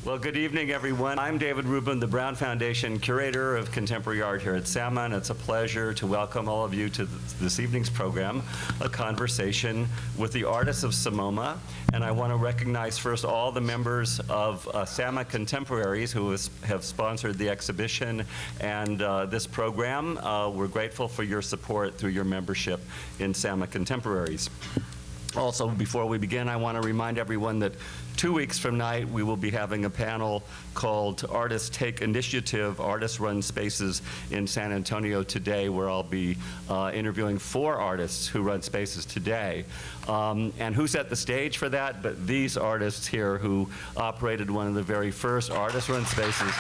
Well, good evening, everyone. I'm David Rubin, the Brown Foundation Curator of Contemporary Art here at SAMOMA, and it's a pleasure to welcome all of you to this evening's program, a conversation with the Artists of SAMOMA. And I want to recognize first all the members of SAMOMA Contemporaries who have sponsored the exhibition and this program. We're grateful for your support through your membership in SAMOMA Contemporaries. Also, before we begin, I want to remind everyone that 2 weeks from tonight, we will be having a panel called Artists Take Initiative, Artists Run Spaces in San Antonio today, where I'll be interviewing 4 artists who run spaces today. And who's at the stage for that? But these artists here who operated one of the very first artist run spaces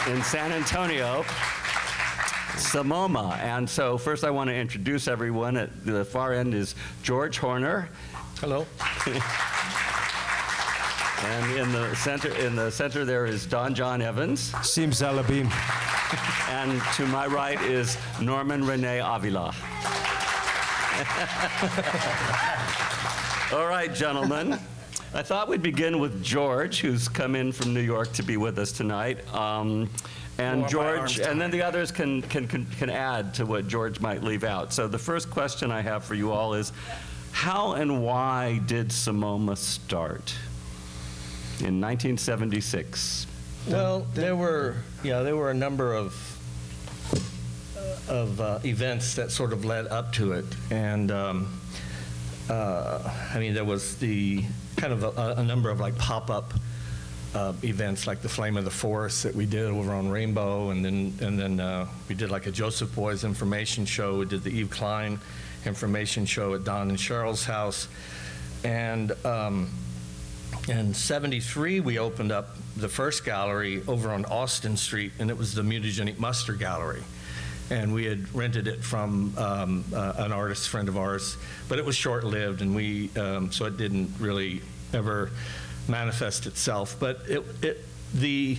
in San Antonio. SAMOMA. And so first I want to introduce everyone. At the far end is George Horner. Hello. And in the center there is Donjon Evans. Sim Salabim. And to my right is Norman Rene Avila. All right, gentlemen. I thought we'd begin with George, who's come in from New York to be with us tonight. And George, and then the others can add to what George might leave out. So the first question I have for you all is, how and why did SAMOMA start in 1976? Well, there were a number of events that sort of led up to it, and I mean, there was the kind of a number of like pop-up events like the Flame of the Forest that we did over on Rainbow, and then we did like a Joseph Boys information show. We did the Eve Klein information show at Don and Cheryl's house, and in '73 we opened up the first gallery over on Austin Street, and it was the Mutagenic Muster Gallery, and we had rented it from an artist friend of ours, but it was short-lived, and we so it didn't really ever manifest itself. But the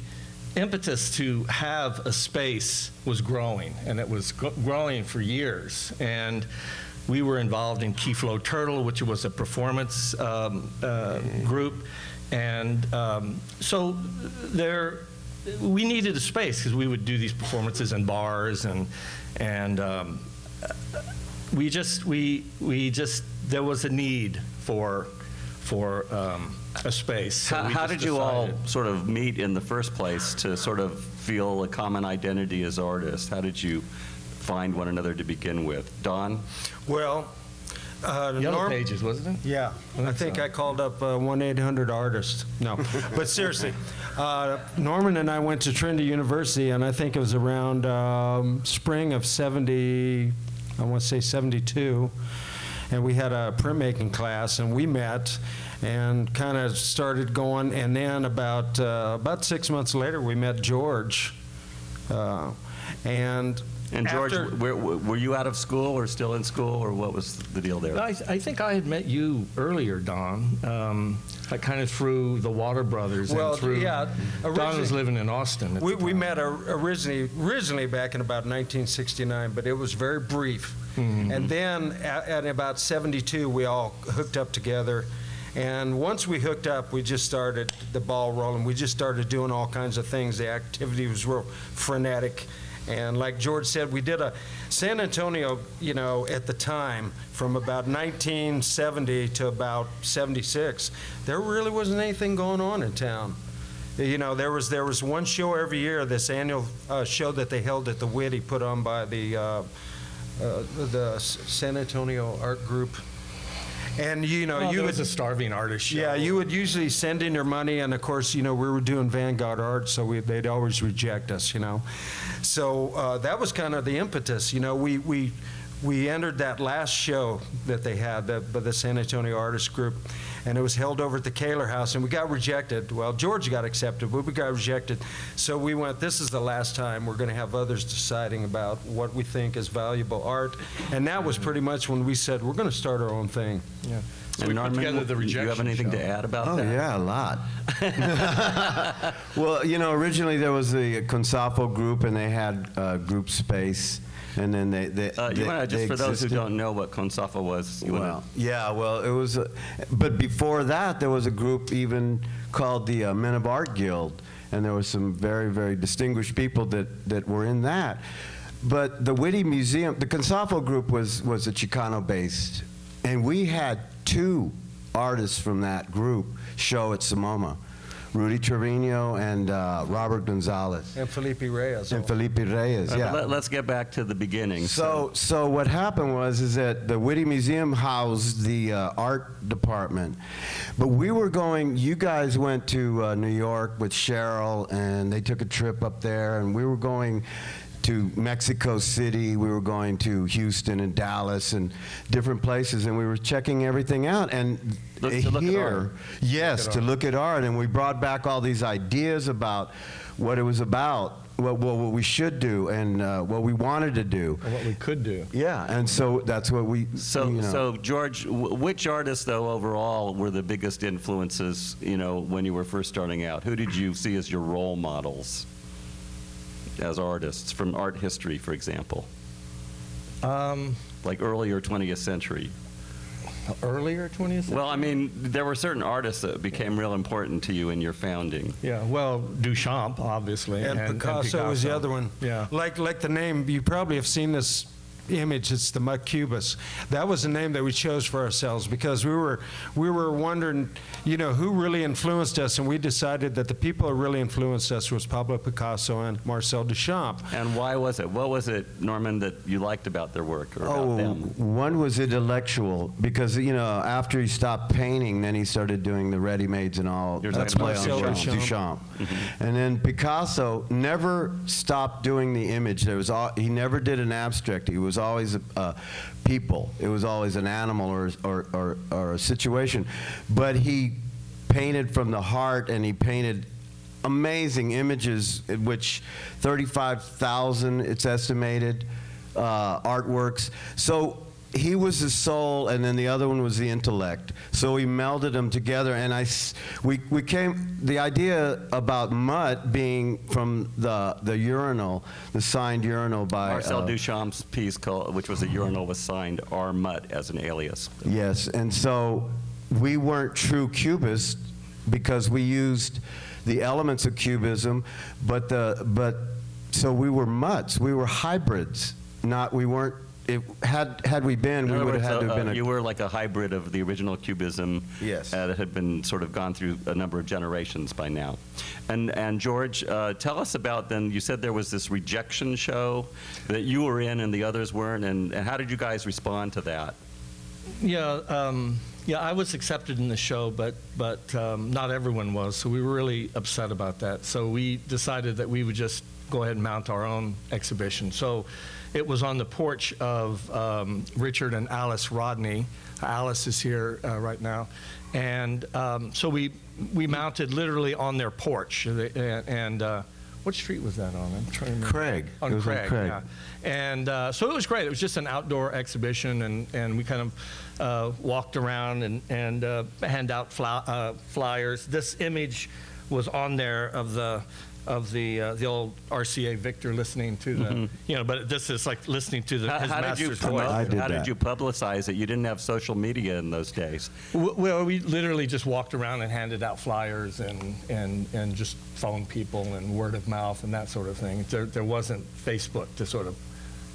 impetus to have a space was growing, and it was growing for years. And we were involved in Key Flow Turtle, which was a performance group, and so we needed a space because we would do these performances in bars, and there was a need for a space. So how did you all sort of meet in the first place to sort of feel a common identity as artists? How did you find one another to begin with? Don? Well, Yellow Pages, wasn't it? Yeah, I think I called up 1-800-ARTIST. No, but seriously, Norman and I went to Trinity University, and I think it was around spring of '70, I want to say '72, and we had a printmaking class, and we met and kind of started going, and then about 6 months later we met George, and George, were you out of school or still in school, or what was the deal there? I think I had met you earlier, Don. I kind of through the Water Brothers. Well, and through, yeah. Don was living in Austin. We met originally back in about 1969, but it was very brief. Mm-hmm. And then at about '72, we all hooked up together. And once we hooked up, we just started the ball rolling. We just started doing all kinds of things. The activity was real frenetic. And like George said, we did a San Antonio, you know, at the time, from about 1970 to about '76, there really wasn't anything going on in town. You know, there was one show every year, this annual show that they held at the Whitty, put on by the San Antonio Art Group. And you know, you was a starving artist show. Yeah, you would usually send in your money, and of course, you know, we were doing Vanguard art, so they'd always reject us, you know. So that was kind of the impetus, you know. We entered that last show that they had, the San Antonio Artist Group, and it was held over at the Kaler House, and we got rejected. Well, George got accepted, but we got rejected. So we went, this is the last time we're going to have others deciding about what we think is valuable art. And that was pretty much when we said, we're going to start our own thing. Yeah. So and Norman, do you have anything to add about that? Oh, yeah, a lot. Well, you know, originally there was the Consafo group, and they had group space. And then you want to, just for those who don't know what Consafo was, well, yeah, well, it was, but before that, there was a group even called the Men of Art Guild, and there were some very, very distinguished people that were in that. But the Witty Museum, the Consafo group was a Chicano-based, and we had 2 artists from that group show at Samoma. Rudy Trevino and Robert Gonzalez. And Felipe Reyes. And Felipe Reyes, yeah. Let's get back to the beginning. So what happened was that the Witty Museum housed the art department. But we were going, you guys went to New York with Cheryl, and they took a trip up there, and we were going to Mexico City, we were going to Houston and Dallas and different places, and we were checking everything out. And to look at art. Yes, to look at art. And we brought back all these ideas about what it was about, what we should do, and what we wanted to do. And what we could do. Yeah, and so that's what we, So George, which artists, though, overall, were the biggest influences, when you were first starting out? Who did you see as your role models as artists from art history, for example? Like earlier 20th century. Earlier 20th century? Well, I mean, there were certain artists that became real important to you in your founding. Yeah, well, Duchamp, obviously. And Picasso was the other one. Yeah. Like the name, you probably have seen this image, it's the Mutt Cubist. That was the name that we chose for ourselves because we were wondering, who really influenced us, and we decided that the people who really influenced us was Pablo Picasso and Marcel Duchamp. And why was it? What was it, Norman, that you liked about their work or about them? One was intellectual because after he stopped painting, then he started doing the ready-mades and all. That's Marcel Duchamp. And then Picasso never stopped doing the image. He never did an abstract. He was always people. It was always an animal or a situation. But he painted from the heart, and he painted amazing images, which 35,000, it's estimated, artworks. So he was the soul, and then the other one was the intellect. So we melded them together, and the idea about Mutt being from the urinal, the signed urinal by Marcel Duchamp's piece, which was a urinal, was signed R. Mutt as an alias. Yes, and so we weren't true Cubists because we used the elements of Cubism, but so we were Mutts. We were hybrids. We weren't. Had we been, we would have had to have been. You were like a hybrid of the original Cubism. Yes. That had been sort of gone through a number of generations by now. And George, tell us about then. You said there was this rejection show that you were in and the others weren't, and how did you guys respond to that? Yeah, I was accepted in the show, but not everyone was. So we were really upset about that. So we decided that we would just go ahead and mount our own exhibition. So it was on the porch of Richard and Alice Rodney. Alice is here right now. And so we mounted literally on their porch. And what street was that on? I'm trying to remember. Craig. On Craig. Yeah. And so it was great. It was just an outdoor exhibition, and we kind of walked around and hand out flyers. This image was on there of the old RCA Victor listening to the, but this is like listening to his master's voice. How did you publicize it? You didn't have social media in those days. Well, we literally just walked around and handed out flyers and just phoned people and word of mouth and that sort of thing. There wasn't Facebook to sort of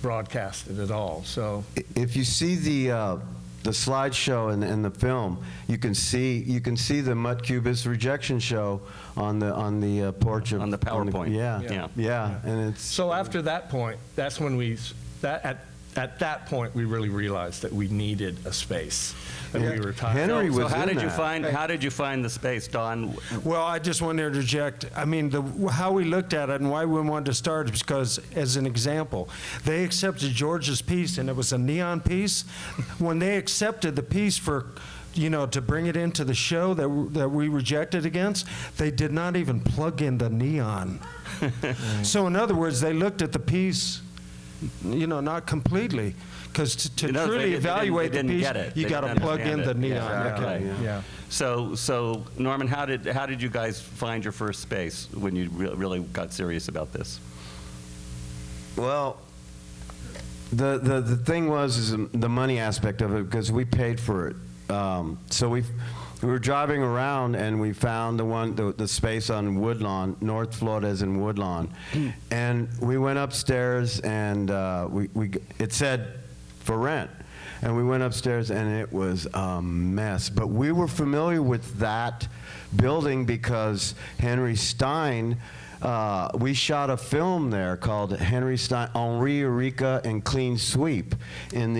broadcast it at all. So if you see the slideshow and the film, you can see the Mutt Cubist rejection show on the porch of the PowerPoint. Yeah. And it's so after that point, that's when at that point we really realized that we needed a space. And we were tired. Henry was how in did you that. find how did you find the space, Don? Well, I just want to interject. I mean, how we looked at it and why we wanted to start is because, as an example, they accepted George's piece, and it was a neon piece. When they accepted the piece for, to bring it into the show that we rejected against, they did not even plug in the neon. So, in other words, they looked at the piece, not completely. Because to truly evaluate the piece, you got to plug in the neon. Yeah. So Norman, how did you guys find your first space when you really got serious about this? Well, the thing was the money aspect of it, because we paid for it. So we were driving around and we found the space on Woodlawn, North Florida as in Woodlawn. And we went upstairs and it said for rent. And we went upstairs and it was a mess. But we were familiar with that building because Henry Stein, we shot a film there called Henry Stein, Henri, Eureka, and Clean Sweep in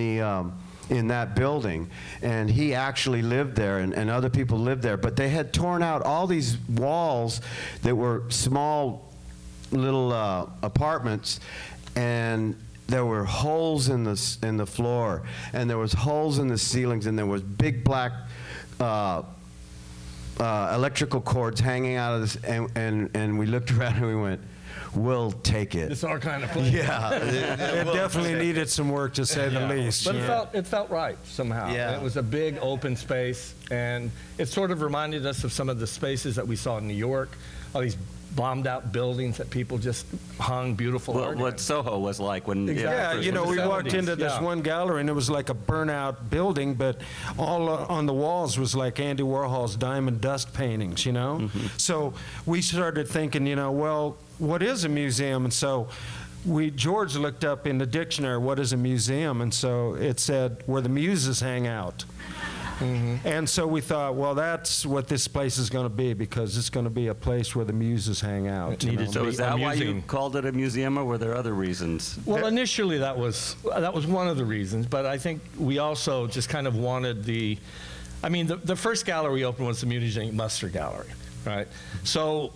that building. And he actually lived there and other people lived there. But they had torn out all these walls that were small little apartments, and there were holes in the floor, and there was holes in the ceilings, and there was big black electrical cords hanging out of this, and we looked around and we went, we'll take it. It's our kind of place. Yeah. It definitely needed some work, to say the least. But it felt right somehow. Yeah. It was a big open space, and it sort of reminded us of some of the spaces that we saw in New York, all these bombed out buildings that people just hung beautiful art What in. Soho was like when... Yeah, you know, we walked into this one gallery and it was like a burnout building, but all on the walls was like Andy Warhol's diamond dust paintings, you know? So we started thinking, you know, well, what is a museum? And so George looked up in the dictionary, what is a museum? And so it said, where the muses hang out. And so we thought, well, that's what this place is going to be, because it's going to be a place where the muses hang out. You know? So is that why you called it a museum, or were there other reasons? Well, initially that was one of the reasons, but I think we also just kind of wanted the first gallery we opened was the Mutagenic Muster Gallery, right? So,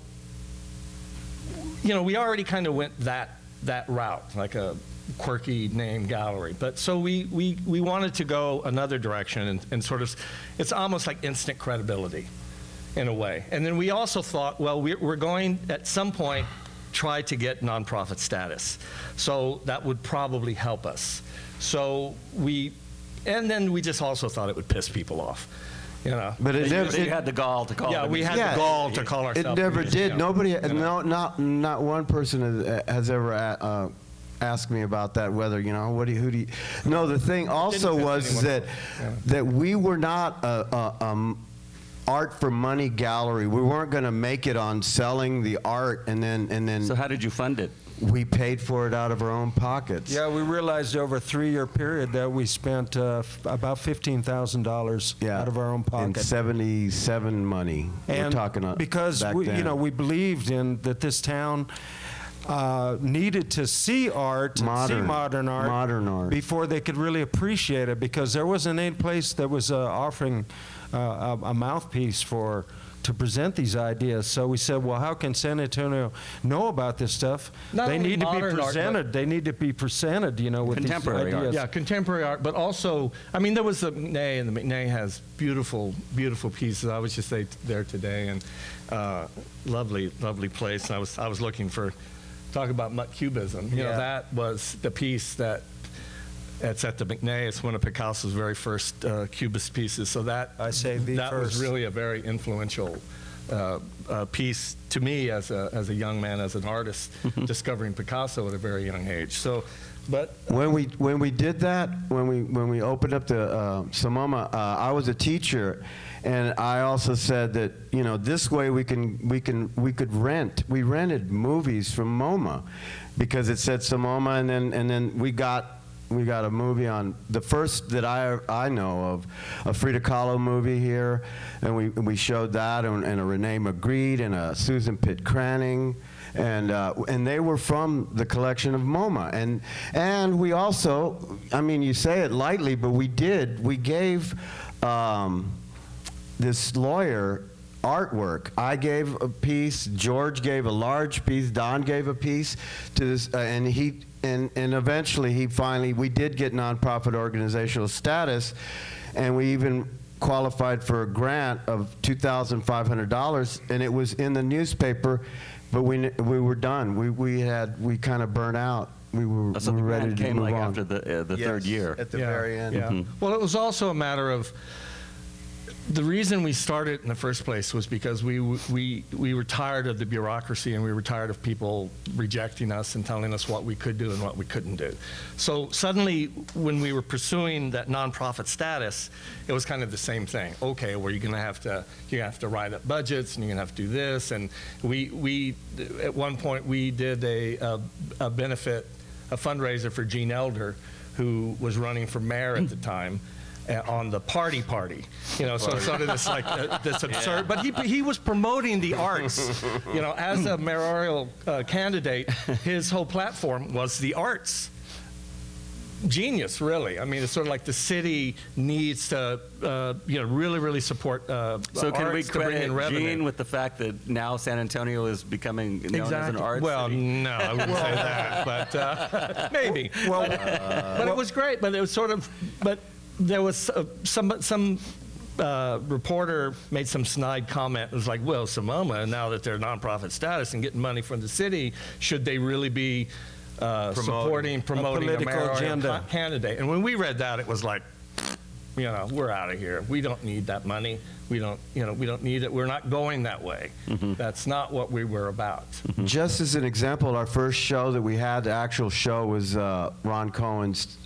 you know, we already kind of went that route, like a quirky name gallery. But so we wanted to go another direction and sort of, it's almost like instant credibility in a way. And then we also thought, well, we're going at some point try to get nonprofit status. So that would probably help us. So and then we just also thought it would piss people off. You know, but you had the gall to call. Yeah, we had the gall to call ourselves. It never did. Nobody, not one person has ever asked me about that. Whether who do you? No, the thing also was that we were not a art for money gallery. We weren't going to make it on selling the art and then. So how did you fund it? We paid for it out of our own pockets. Yeah, we realized over a 3-year period that we spent about $15,000 out of our own pocket. And 77 money. And we're talking because back then. we believed in that this town needed to see art, see modern art, before they could really appreciate it, because there wasn't any place that was offering a mouthpiece to present these ideas. So we said, well, how can San Antonio know about this stuff? They need to be presented. They need to be presented, with contemporary these ideas. art. Yeah, contemporary art, but also, I mean, there was the McNay, and the McNay has beautiful, beautiful pieces. I was just there today, and lovely, lovely place. And I was looking for, talk about mutt cubism. You know, that was the piece it's at the McNay. It's one of Picasso's very first Cubist pieces. So that was really a very influential piece to me as a young man, as an artist, discovering Picasso at a very young age. So, but when we did that, when we opened up the SAMOMA, I was a teacher, and I also said that this way we could rent. We rented movies from MoMA because it said SAMOMA, and then we got a movie on, the first that I know of, a Frida Kahlo movie here, and we showed that, and a Renee Magritte and a Susan Pitt Cranning, and they were from the collection of MoMA, and we also, I mean, you say it lightly, but we gave this lawyer artwork. I gave a piece, George gave a large piece, Don gave a piece to this, and eventually we did get nonprofit organizational status, and we even qualified for a grant of $2,500, and it was in the newspaper, but we were done. We kind of burnt out. We were ready to move on. After the third year. At the very end. Yeah. Well, it was also a matter of The reason we started in the first place was because we were tired of the bureaucracy, and we were tired of people rejecting us and telling us what we could do and what we couldn't do. So suddenly, when we were pursuing that nonprofit status, it was kind of the same thing. Okay, well, you have to write up budgets, and you're gonna have to do this. And we at one point we did a benefit, a fundraiser for Gene Elder, who was running for mayor at the time, on the party, you know, so sort of this like this absurd. But he was promoting the arts, you know, as a mayoral candidate. His whole platform was the arts. Genius, really. I mean, it's sort of like the city needs to, you know, really support so can we arts to bring in credit revenue. Gene with the fact that now San Antonio is becoming known as an art Well, city? no, I wouldn't say that, but maybe. Well, but it was great. But it was sort of, but there was some reporter made some snide comment. It was like, well, SAMOMA, now that they're nonprofit status and getting money from the city, should they really be promoting a mayoral candidate? And when we read that, it was like, you know, we're out of here. We don't need that money. We don't need it. We're not going that way. That's not what we were about. Just as an example, our first show that we had, the actual show, was Ron Cohen's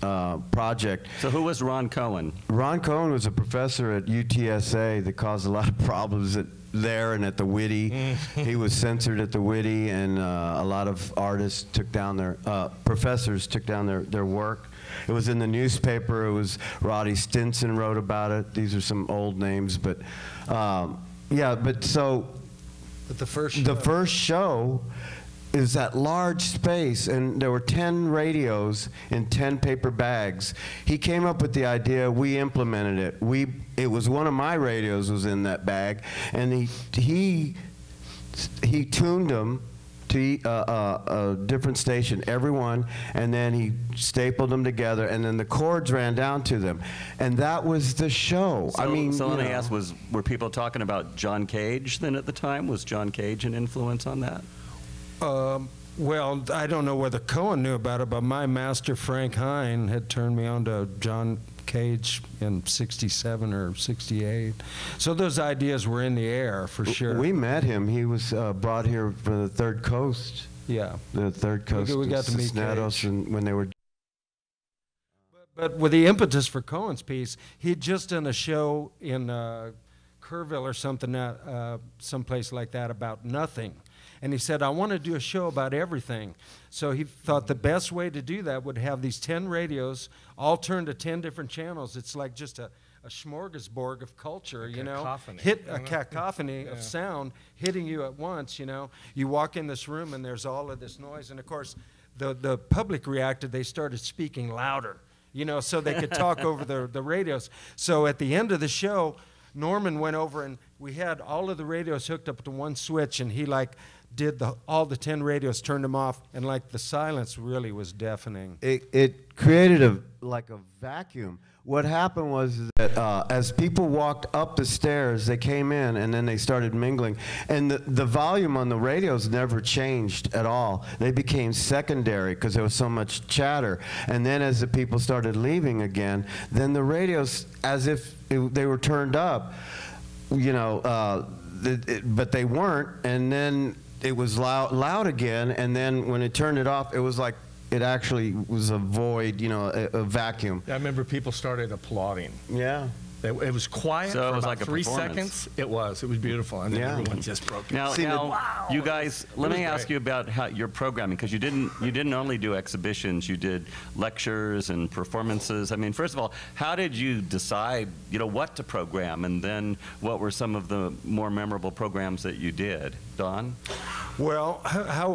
project. So who was Ron Cohen? Ron Cohen was a professor at UTSA that caused a lot of problems there and at the Whitty. He was censored at the Whitty, and a lot of artists took down their, professors took down their work. It was in the newspaper. It was Roddy Stinson wrote about it. These are some old names, but yeah. But so, But the first show is that large space, and there were 10 radios in 10 paper bags. He came up with the idea. We implemented it. It was one of my radios was in that bag, and he tuned them to a different station, every one, and then he stapled them together, and then the cords ran down to them, and that was the show. So, I mean, so let me ask: were people talking about John Cage then at the time? Was John Cage an influence on that? Well, I don't know whether Cohen knew about it, but my master, Frank Hine, had turned me on to John Cage in '67 or '68. So those ideas were in the air, for sure. We met him. He was brought here from the Third Coast. Yeah. The Third Coast. We got to meet Cage. And when they were... But with the impetus for Cohen's piece, he'd just done a show in Kerrville or something, someplace like that, about nothing. And he said, I want to do a show about everything. So he thought the best way to do that would have these 10 radios all turned to 10 different channels. It's like just a smorgasbord of culture, you know. A cacophony of sound hitting you at once, you know. You walk in this room and there's all of this noise. And, of course, the public reacted. They started speaking louder, you know, so they could talk over the radios. So at the end of the show, Norman went over and we had all of the radios hooked up to one switch, and he did all the 10 radios, turned them off, and the silence really was deafening. It created a vacuum. What happened was that as people walked up the stairs, they came in and then they started mingling, and the volume on the radios never changed at all. They became secondary because there was so much chatter. And then as the people started leaving again, then the radios, as if they were turned up, you know, but they weren't, and then it was loud again, and then when it turned it off, it was like it actually was a void, you know, a vacuum. I remember people started applauding. Yeah. It was quiet So for it was about like a 3 performance. seconds. It was beautiful, and then Yeah. everyone just broke in. Now, Wow. you guys, let was me ask great. you about how your programming, because you didn't only do exhibitions, you did lectures and performances. I mean, first of all, how did you decide, you know, what to program, and then what were some of the more memorable programs that you did? Don? Well,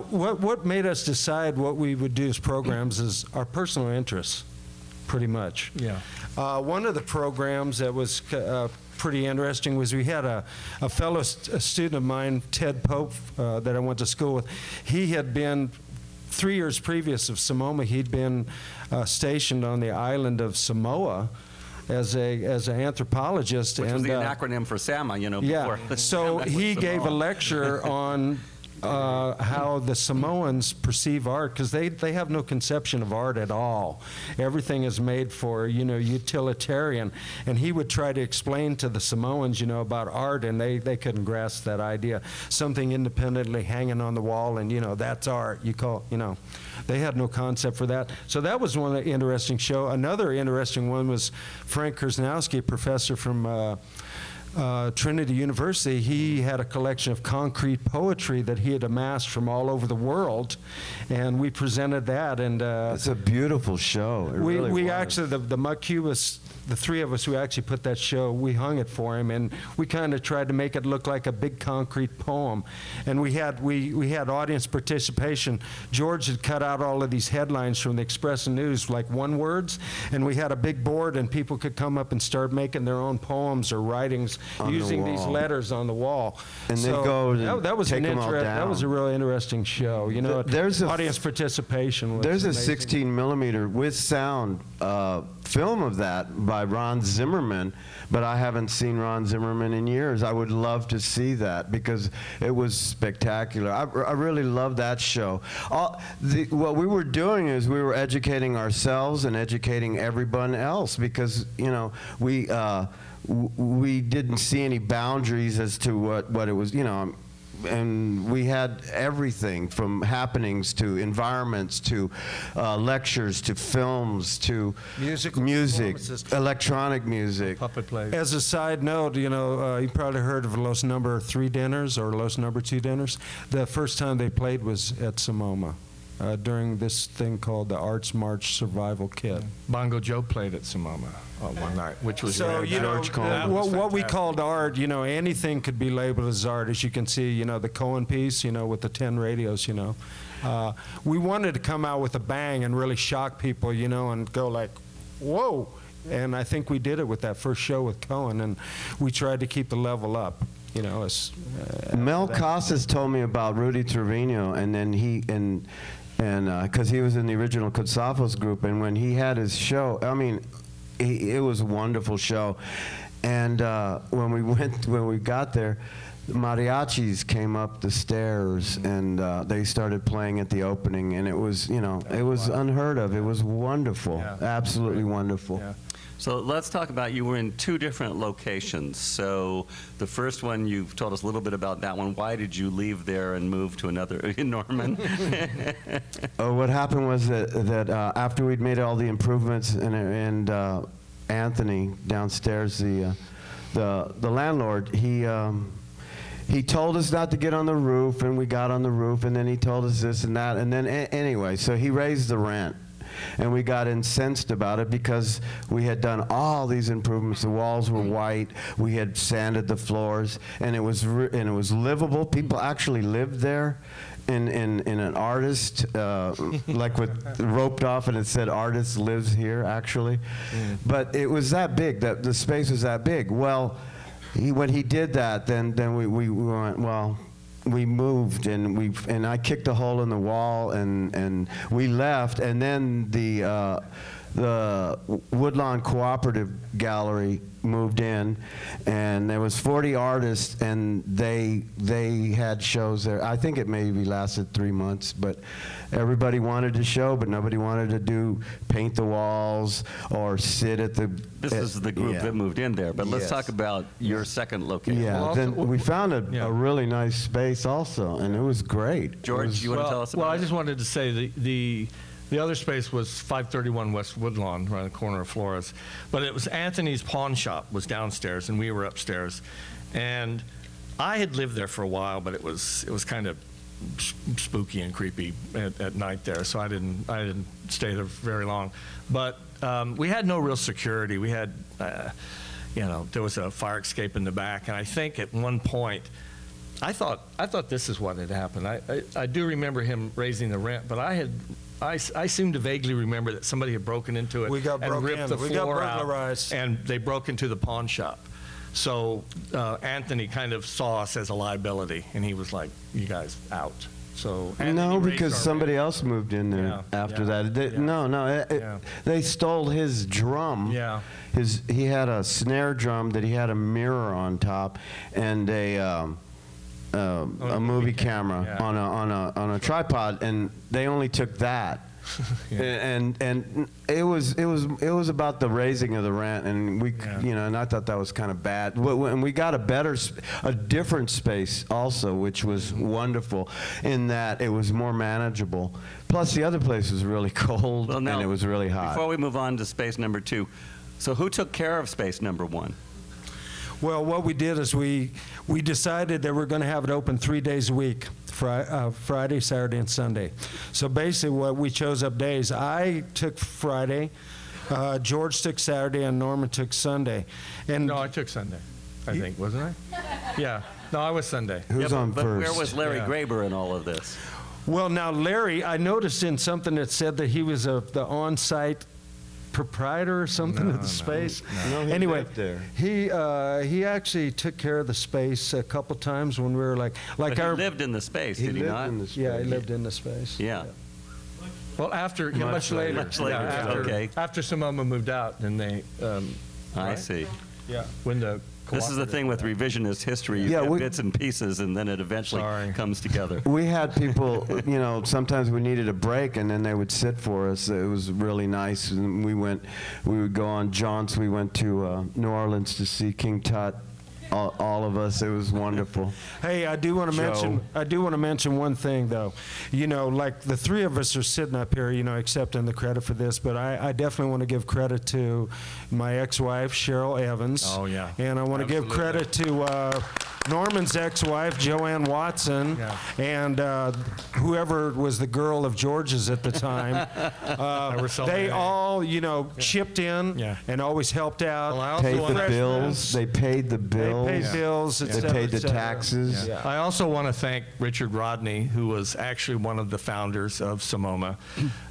what made us decide what we would do as programs is our personal interests, pretty much. Yeah. One of the programs that was pretty interesting was we had a fellow student of mine, Ted Pope, that I went to school with. He had been 3 years previous of Samoma. He'd been stationed on the island of Samoa as an anthropologist. Which was the acronym for SAMA, you know. Yeah. Before So he gave a Samoa. lecture on how the Samoans perceive art, because they have no conception of art at all. Everything is made for, utilitarian. And he would try to explain to the Samoans, about art, and they couldn't grasp that idea. Something independently hanging on the wall, and, that's art. They had no concept for that. So that was one interesting show. Another interesting one was Frank Krasnowski, a professor from Trinity University. He had a collection of concrete poetry that he had amassed from all over the world, and we presented that. And it's a beautiful show. It really we was. actually, the Muck Cubist, the three of us who actually put that show, we hung it for him, and we kind of tried to make it look like a big concrete poem. And we had audience participation. George had cut out all of these headlines from the Express and News, like one words, and we had a big board, and people could come up and start making their own poems or writings on using the these wall. letters on the wall. And so they go and that was take them all that was a down. really interesting show. There's audience participation was There's a amazing. 16 millimeter with sound film of that by Ron Zimmerman, but I haven't seen Ron Zimmerman in years. I would love to see that because it was spectacular. I really love that show. What we were doing is we were educating ourselves and educating everyone else because, we didn't see any boundaries as to what it was, and we had everything from happenings to environments to lectures to films to music, electronic music. Puppet plays. As a side note, you probably heard of Los Number 3 dinners or Los Number 2 dinners. The first time they played was at Samoma during this thing called the Arts March Survival Kit. Bongo Joe played at Samoma one night, which was So, George Cohen. what we called art, anything could be labeled as art. As you can see, the Cohen piece, with the 10 radios, we wanted to come out with a bang and really shock people, and go like, whoa. And I think we did it with that first show with Cohen, and we tried to keep the level up. Mel Casas told me about Rudy Trevino, and then because he was in the original Kutsafos group, and when he had his show, it was a wonderful show. And when we got there, the mariachis came up the stairs, and they started playing at the opening, and it was, it was unheard of. It was wonderful, absolutely wonderful. Yeah. So let's talk about, you were in 2 different locations. So the first one, you've told us a little bit about that one. Why did you leave there and move to another in Norman? What happened was that after we'd made all the improvements and Anthony downstairs, the landlord, he told us not to get on the roof, and we got on the roof, and then he told us this and that, and then anyway, so he raised the rent. And we got incensed about it because we had done all these improvements. The walls were white. We had sanded the floors, and it was livable. People actually lived there in an artist, like with roped off, and it said "Artist lives here." Actually, but it was that big. That the space was that big. Well, when he did that, then we went, well. We moved, and I kicked a hole in the wall, and we left, and then the Woodlawn Cooperative Gallery moved in, and there was 40 artists, and they had shows there. I think it maybe lasted 3 months, but everybody wanted to show, but nobody wanted to paint the walls or sit at the. This is the group that moved in there, but let's talk about your second location. Yeah, Well, then also, we found a really nice space also, and it was great. George, you want to tell us about Well, I it? just wanted to say the other space was 531 West Woodlawn, right on the corner of Flores. But it was Anthony's pawn shop was downstairs, and we were upstairs. And I had lived there for a while, but it was kind of spooky and creepy at night there, so I didn't stay there very long. But we had no real security. We had, there was a fire escape in the back, and I think at one point, I thought this is what had happened. I do remember him raising the rent, but I seem to vaguely remember that somebody had broken into it and ripped the floor out, and they broke into the pawn shop. So Anthony kind of saw us as a liability, and he was like, "You guys out." So Anthony no, raised because our somebody rent. else moved in there after that. They stole his drum. Yeah. He had a snare drum that he had a mirror on top, and a movie camera yeah. on a tripod, and they only took that. Yeah. And it was about the raising of the rent, and we Yeah. and I thought that was kind of bad. And we got a different space also, which was wonderful in that it was more manageable. Plus the other place was really cold, Well, now, and it was really hot. Before we move on to space number 2, so who took care of space number 1? Well, what we did is we decided that we're going to have it open 3 days a week, Friday, Saturday, and Sunday. So basically what we chose up days, I took Friday, George took Saturday, and Norman took Sunday. And No, I took Sunday, I think, wasn't I? Yeah. No, I was Sunday. Who's on but first? where was Larry Yeah. Graber in all of this? Well, now Larry, I noticed in something that said that he was the on-site proprietor or something of the space. No, he Anyway, lived there. he actually took care of the space a couple times when we were like But he our lived in the space, He did he lived not? in the space. yeah, he lived in the space. Yeah. Well, after much later. Much later, after, okay. After Samoma moved out, then they. I Right? see. Yeah. When the. This is the thing with revisionist history. You Yeah, get we- bits and pieces, and then it eventually Sorry. comes together. We had people, sometimes we needed a break, and then they would sit for us. It was really nice. And we would go on jaunts. We went to New Orleans to see King Tut. All of us. It was wonderful. Hey, I do want to Joe. mention one thing though. Like the three of us are sitting up here, accepting the credit for this, but I definitely want to give credit to my ex-wife Cheryl Evans. Oh, yeah. And I want to give Absolutely. credit to Norman's ex-wife Joanne Watson, Yeah. and whoever was the girl of George's at the time. were so They many. all, chipped in Yeah. and always helped out. Well, I also Paid want the to- bills. They paid the bills. They paid bills, et They cetera, paid the et cetera. taxes. Yeah. I also want to thank Richard Rodney, who was actually one of the founders of Samoma,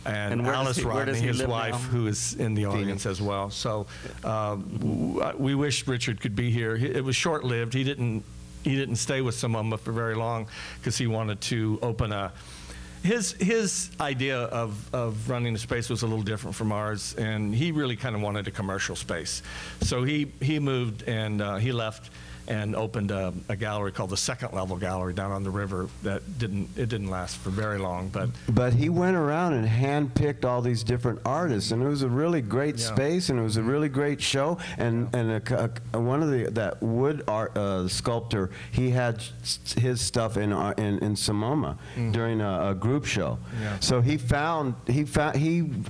and where does Alice he- where does Rodney, he his live wife, now? who is in the audience as well. So we wish Richard could be here. It was short-lived. He didn't stay with Samoma for very long because he wanted to open a. His idea of running the space was a little different from ours, and he really kind of wanted a commercial space. So he moved and he left and opened a gallery called the Second Level Gallery down on the river. That didn't last for very long, But he went around and handpicked all these different artists, and it was a really great Yeah. space, and it was a really great show. And one of that wood art sculptor, he had his stuff in Samoma during a group show. Yeah. So he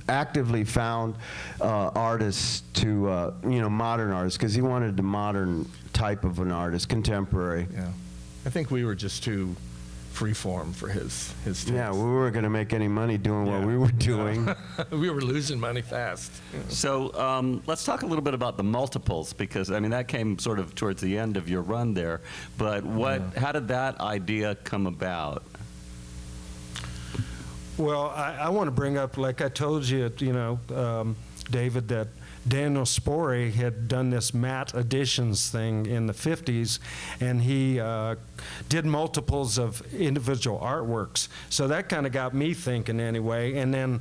actively found artists to modern artists, because he wanted the modern type of an artist, contemporary. yeah, I think we were just too freeform for his taste. Yeah, we weren't going to make any money doing what Yeah. we were doing. We were losing money fast. So let's talk a little bit about the multiples, because that came sort of towards the end of your run there. But how did that idea come about? Well, I want to bring up, like I told you, David, that Daniel Sporey had done this matte editions thing in the 50s, and he did multiples of individual artworks. So that kind of got me thinking anyway. And then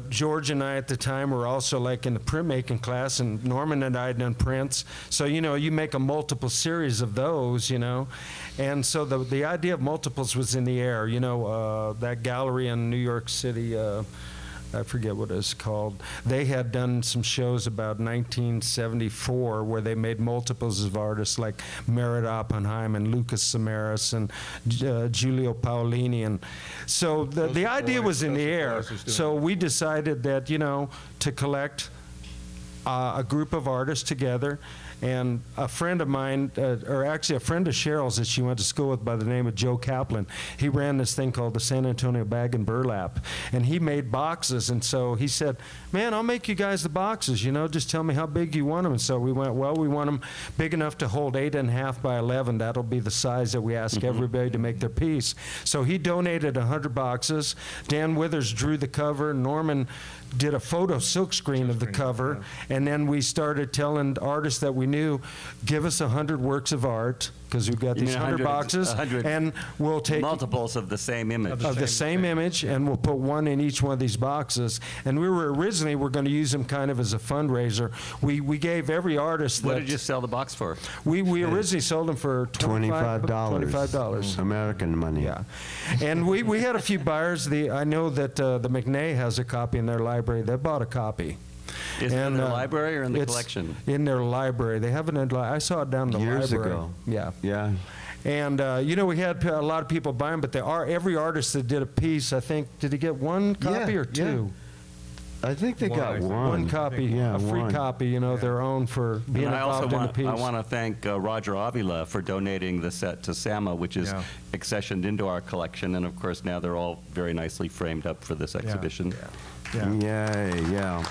George and I at the time were also like in the printmaking class, and Norman and I had done prints. So, you make a multiple series of those, And so the idea of multiples was in the air. That gallery in New York City, I forget what it's called. They had done some shows about 1974 where they made multiples of artists like Merritt Oppenheim and Lucas Samaras and Giulio Paolini. And so the idea was in the air. So we decided that, to collect a group of artists together. And a friend of mine, or actually a friend of Cheryl's that she went to school with by the name of Joe Kaplan, he ran this thing called the San Antonio Bag and Burlap. And he made boxes. And so he said, man, I'll make you guys the boxes, just tell me how big you want them. And so we went, well, we want them big enough to hold 8.5 by 11. That'll be the size that we ask everybody to make their piece. So he donated 100 boxes. Dan Withers drew the cover. Norman did a photo silkscreen of the cover. And then we started telling artists that we knew, give us 100 works of art, because we've got You these mean 100 boxes, 100 and we'll take multiples of the same image. of the same image, and we'll put one in each one of these boxes. And we were originally going to use them kind of as a fundraiser. We gave every artist What that did you sell the box for? we originally sold them for $25. $25. American money. Yeah, and we had a few buyers. I know that the McNay has a copy in their library. They bought a copy. Is it in their library or in the it's collection? In their library. They have it in. I saw it down in the Years library. ago. Yeah. Yeah. And you know, we had a lot of people buying, but every artist that did a piece, I think, did he get one copy or two? I think they got one. One copy, Yeah, a free one. copy, you know, their own for being And involved in the piece. I want to thank Roger Avila for donating the set to SAMA, which is accessioned into our collection, and of course now they're all very nicely framed up for this exhibition. Yay, yeah.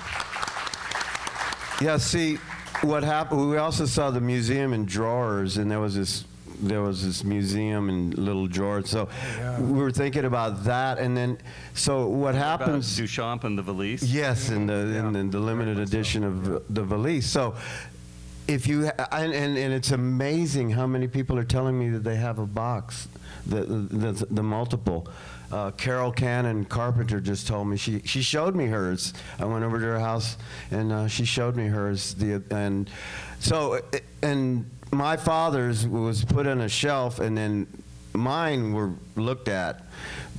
Yeah, see, what happened, we also saw the museum in drawers, and there was this museum in little drawers. So we were thinking about that, and then, so what happens? About Duchamp and the valise? Yes, in the limited edition of the valise. So if you, and it's amazing how many people are telling me that they have a box, the multiple. Carol Cannon Carpenter just told me, she showed me hers. I went over to her house and she showed me hers. And my father's was put on a shelf, and then mine were looked at,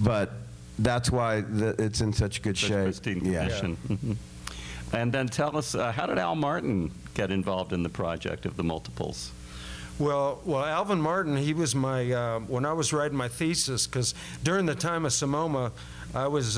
but that's why it's in such good shape. Pristine condition. And then tell us, how did Al Martin get involved in the project of the multiples? Well, Alvin Martin, he was my, when I was writing my thesis, because during the time of Samoma, I was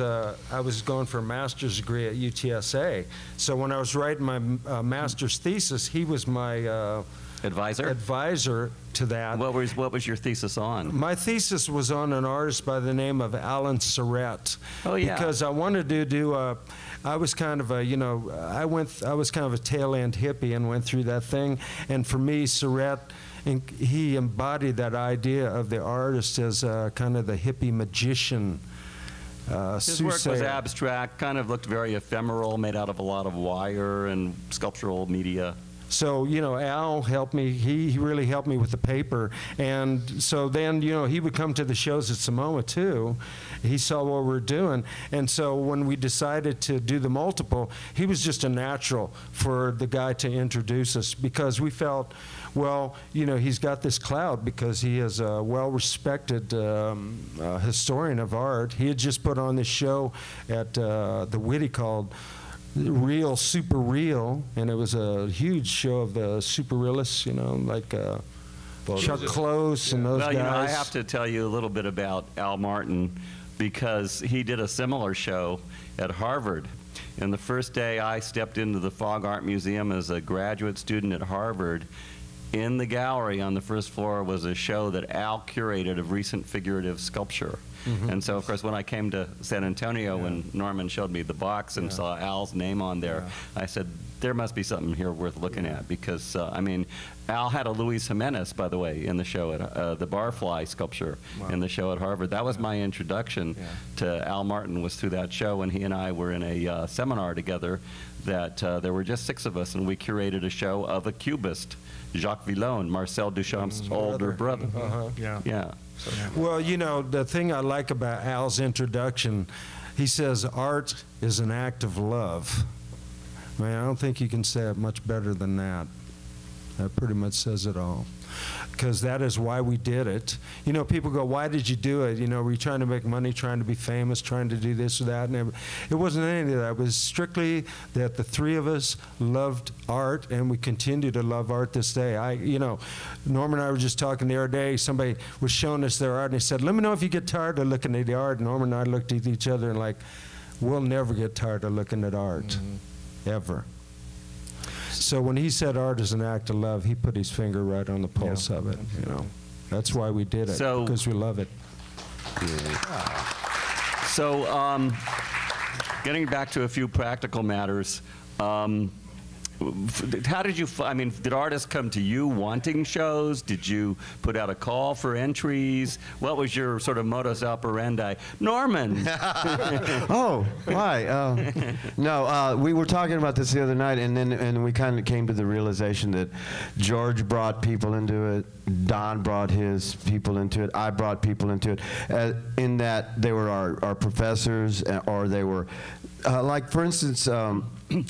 going for a master's degree at UTSA. So when I was writing my master's thesis, he was my advisor to that. What was your thesis on? My thesis was on an artist by the name of Alan Surratt. Oh yeah. Because I wanted to do I was kind of a, you know, I was kind of a tail end hippie and went through that thing. And for me, Surratt, he embodied that idea of the artist as kind of the hippie magician. His work was abstract, kind of looked very ephemeral, made out of a lot of wire and sculptural media. So, you know, Al helped me. He really helped me with the paper. And so then, you know, he would come to the shows at Samoma, too. He saw what we were doing. And so when we decided to do the multiple, he was just a natural for the guy to introduce us, because we felt, well, you know, he's got this clout because he is a well-respected historian of art. He had just put on this show at the Whitty called Real, Super Real, and it was a huge show of the super realists, you know, like Chuck Close and those guys. Well, you know, I have to tell you a little bit about Al Martin, because he did a similar show at Harvard. And the first day I stepped into the Fogg Art Museum as a graduate student at Harvard, in the gallery on the first floor was a show that Al curated of recent figurative sculpture. And so, of course, when I came to San Antonio, when Norman showed me the box and saw Al's name on there, I said, there must be something here worth looking at, because, I mean, Al had a Luis Jimenez, by the way, in the show, at the barfly sculpture in the show at Harvard. That was my introduction to Al Martin, was through that show, and he and I were in a seminar together that there were just 6 of us, and we curated a show of a cubist, Jacques Villon, Marcel Duchamp's older brother. Well, you know, the thing I like about Al's introduction, he says art is an act of love. I mean, I don't think you can say it much better than that. That pretty much says it all. Because that is why we did it. You know, people go, why did you do it? You know, were you trying to make money, trying to be famous, trying to do this or that? And it wasn't any of that. It was strictly that the 3 of us loved art, and we continue to love art this day. You know, Norman and I were just talking the other day. Somebody was showing us their art, and he said, let me know if you get tired of looking at the art. And Norman and I looked at each other and like, we'll never get tired of looking at art, ever. So when he said art is an act of love, he put his finger right on the pulse of it, you know. That's why we did it, because we love it. So getting back to a few practical matters, how did you, I mean, did artists come to you wanting shows? Did you put out a call for entries? What was your sort of modus operandi? Norman! Oh, why? No, we were talking about this the other night, and we kind of came to the realization that George brought people into it, Don brought his people into it, I brought people into it, in that they were our professors, or they were, like, for instance,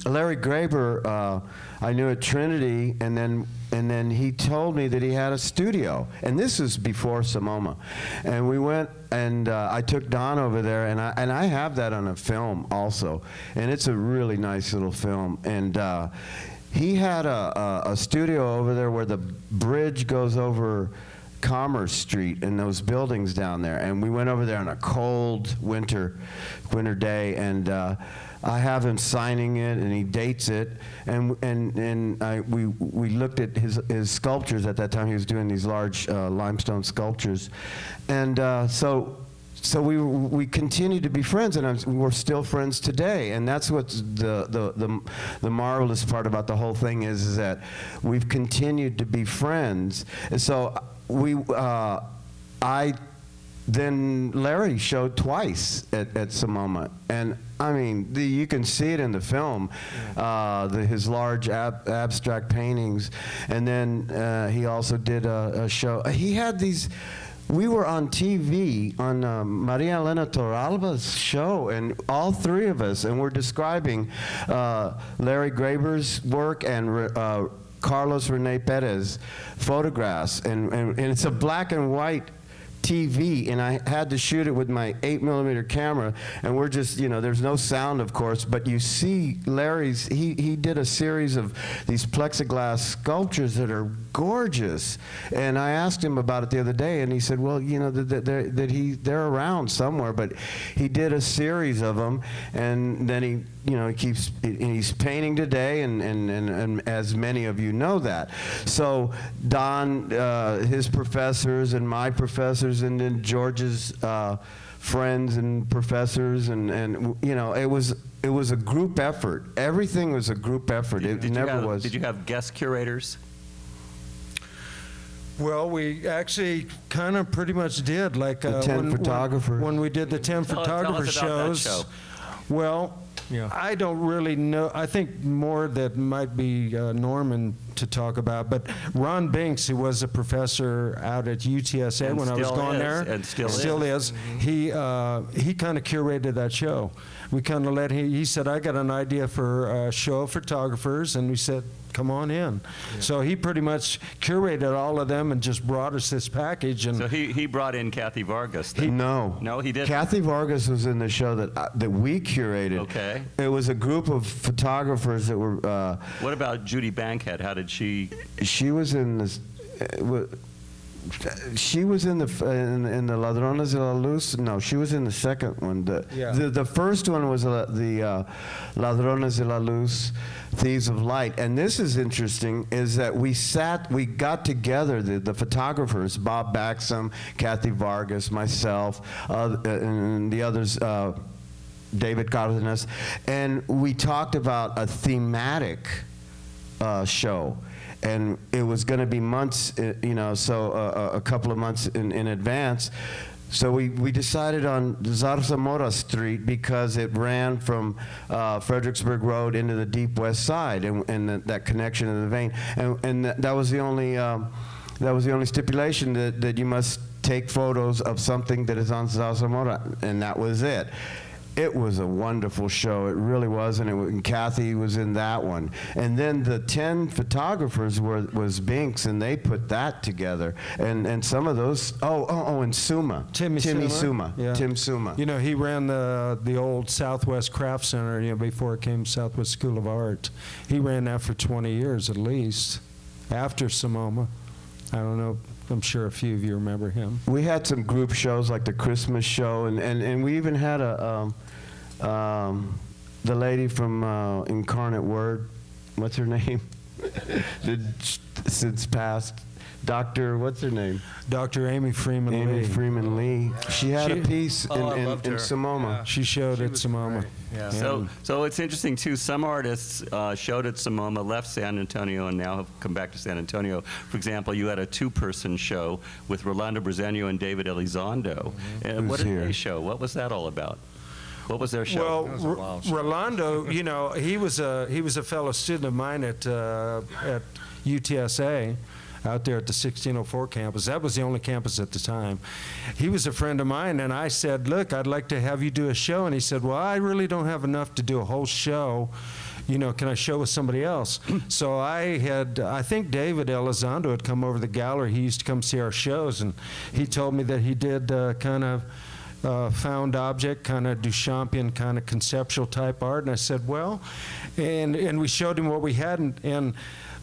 Larry Graeber, I knew at Trinity, and then he told me that he had a studio, and this was before Samoma, and we went, and I took Don over there, and I have that on a film also, and it's a really nice little film, and he had a studio over there where the bridge goes over Commerce Street and those buildings down there, and we went over there on a cold winter day, and I have him signing it, and he dates it, and we looked at his sculptures at that time. He was doing these large limestone sculptures, and so we continued to be friends, and we're still friends today. And that's what's the marvelous part about the whole thing is that we've continued to be friends. And so then Larry showed twice at Samoma, and I mean, you can see it in the film, his large abstract paintings, and then he also did a show. He had these. We were on TV on Maria Elena Torralba's show, and all three of us, and we're describing Larry Graeber's work and Carlos Rene Perez photographs, and it's a black and white TV, and I had to shoot it with my 8mm camera, and we're just, you know, there's no sound, of course, but you see Larry's, he did a series of these plexiglass sculptures that are gorgeous, and I asked him about it the other day, and he said, well, you know, they're around somewhere, but he did a series of them, and then he, you know, he's painting today, and as many of you know that. So Don, his professors and my professors, and then George's friends and professors, and you know, it was a group effort. Everything was a group effort. It never was. Did you have guest curators? Well, we actually kind of pretty much did, like the 10 photographers. When we did the 10 photographer shows. Show. Well, yeah. I don't really know. I think more that might be Norman to talk about. But Ron Binks, who was a professor out at UTSA And when I was going there, and still is. Mm-hmm. He kind of curated that show. We kind of let him. He said, "I got an idea for a show of photographers," and we said, come on in. Yeah. So he pretty much curated all of them and just brought us this package. And so he brought in Kathy Vargas. No, he didn't. Kathy Vargas was in the show that we curated. Okay. It was a group of photographers that were. What about Judy Bankhead? How did she? She was in this. She was in the Ladrones de la Luz. No, she was in the second one. The first one was the Ladrones de la Luz, Thieves of Light. And this is interesting, is that we got together, the photographers, Bob Baxham, Kathy Vargas, myself, and the others, David Cardenas, and we talked about a thematic show. And it was going to be months, you know, so a couple of months in advance. So we decided on Zarzamora Street because it ran from Fredericksburg Road into the Deep West Side, and that connection in the vein. And that was the only stipulation, that you must take photos of something that is on Zarzamora, and that was it. It was a wonderful show. It really was, and Kathy was in that one. And then the 10 photographers was Binks, and they put that together. And some of those, and Suma. Timmy Suma. Yeah. Tim Suma. You know, he ran the old Southwest Craft Center, you know, before it came Southwest School of Art. He ran that for 20 years at least, after Samoma. I don't know. I'm sure a few of you remember him. We had some group shows like the Christmas show, and we even had the lady from Incarnate Word, what's her name? Since passed, Dr. What's her name? Dr. Amy Freeman Lee. Amy Freeman Lee. She had a piece I in loved her. Samoma. Yeah. She showed at Samoma. great. Yeah. So it's interesting too. Some artists showed at Samoma, left San Antonio, and now have come back to San Antonio. For example, you had a two-person show with Rolando Bresenio and David Elizondo. And what did they show? What was that all about? What was their show? Well, Rolando, you know, he was a fellow student of mine at UTSA. Out there at the 1604 campus. That was the only campus at the time. He was a friend of mine, and I said, look, I'd like to have you do a show. And he said, well, I really don't have enough to do a whole show. You know, can I show with somebody else? So I think David Elizondo had come over to the gallery. He used to come see our shows, and he told me that he did kind of found object, kind of Duchampian, kind of conceptual type art. And I said, well, and we showed him what we had, and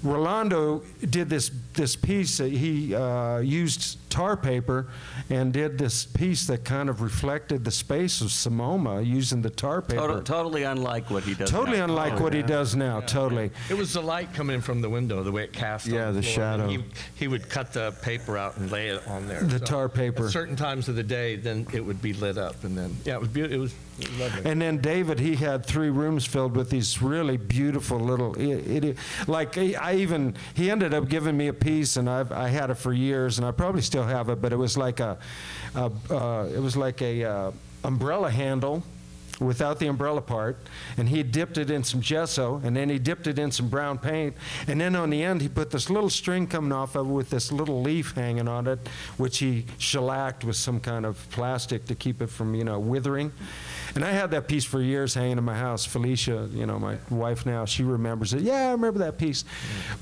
Rolando did this piece. He used tar paper and did this piece that kind of reflected the space of Samoma using the tar paper. Totally unlike what he does Totally now. unlike what he does now, totally. It was the light coming in from the window, the way it cast on Yeah, the floor. shadow. And he would cut the paper out and lay it on there. The tar paper. At certain times of the day, then it would be lit up, and then it was beautiful. It was lovely. And then David, he had 3 rooms filled with these really beautiful little, like he ended up giving me a piece, and I had it for years, and I probably still have it, but it was like a umbrella handle without the umbrella part, and he dipped it in some gesso, and then he dipped it in some brown paint, and then on the end he put this little string coming off of it with this little leaf hanging on it, which he shellacked with some kind of plastic to keep it from, you know, withering. And I had that piece for years hanging in my house. Felicia, you know, my wife now, she remembers it. Yeah, I remember that piece.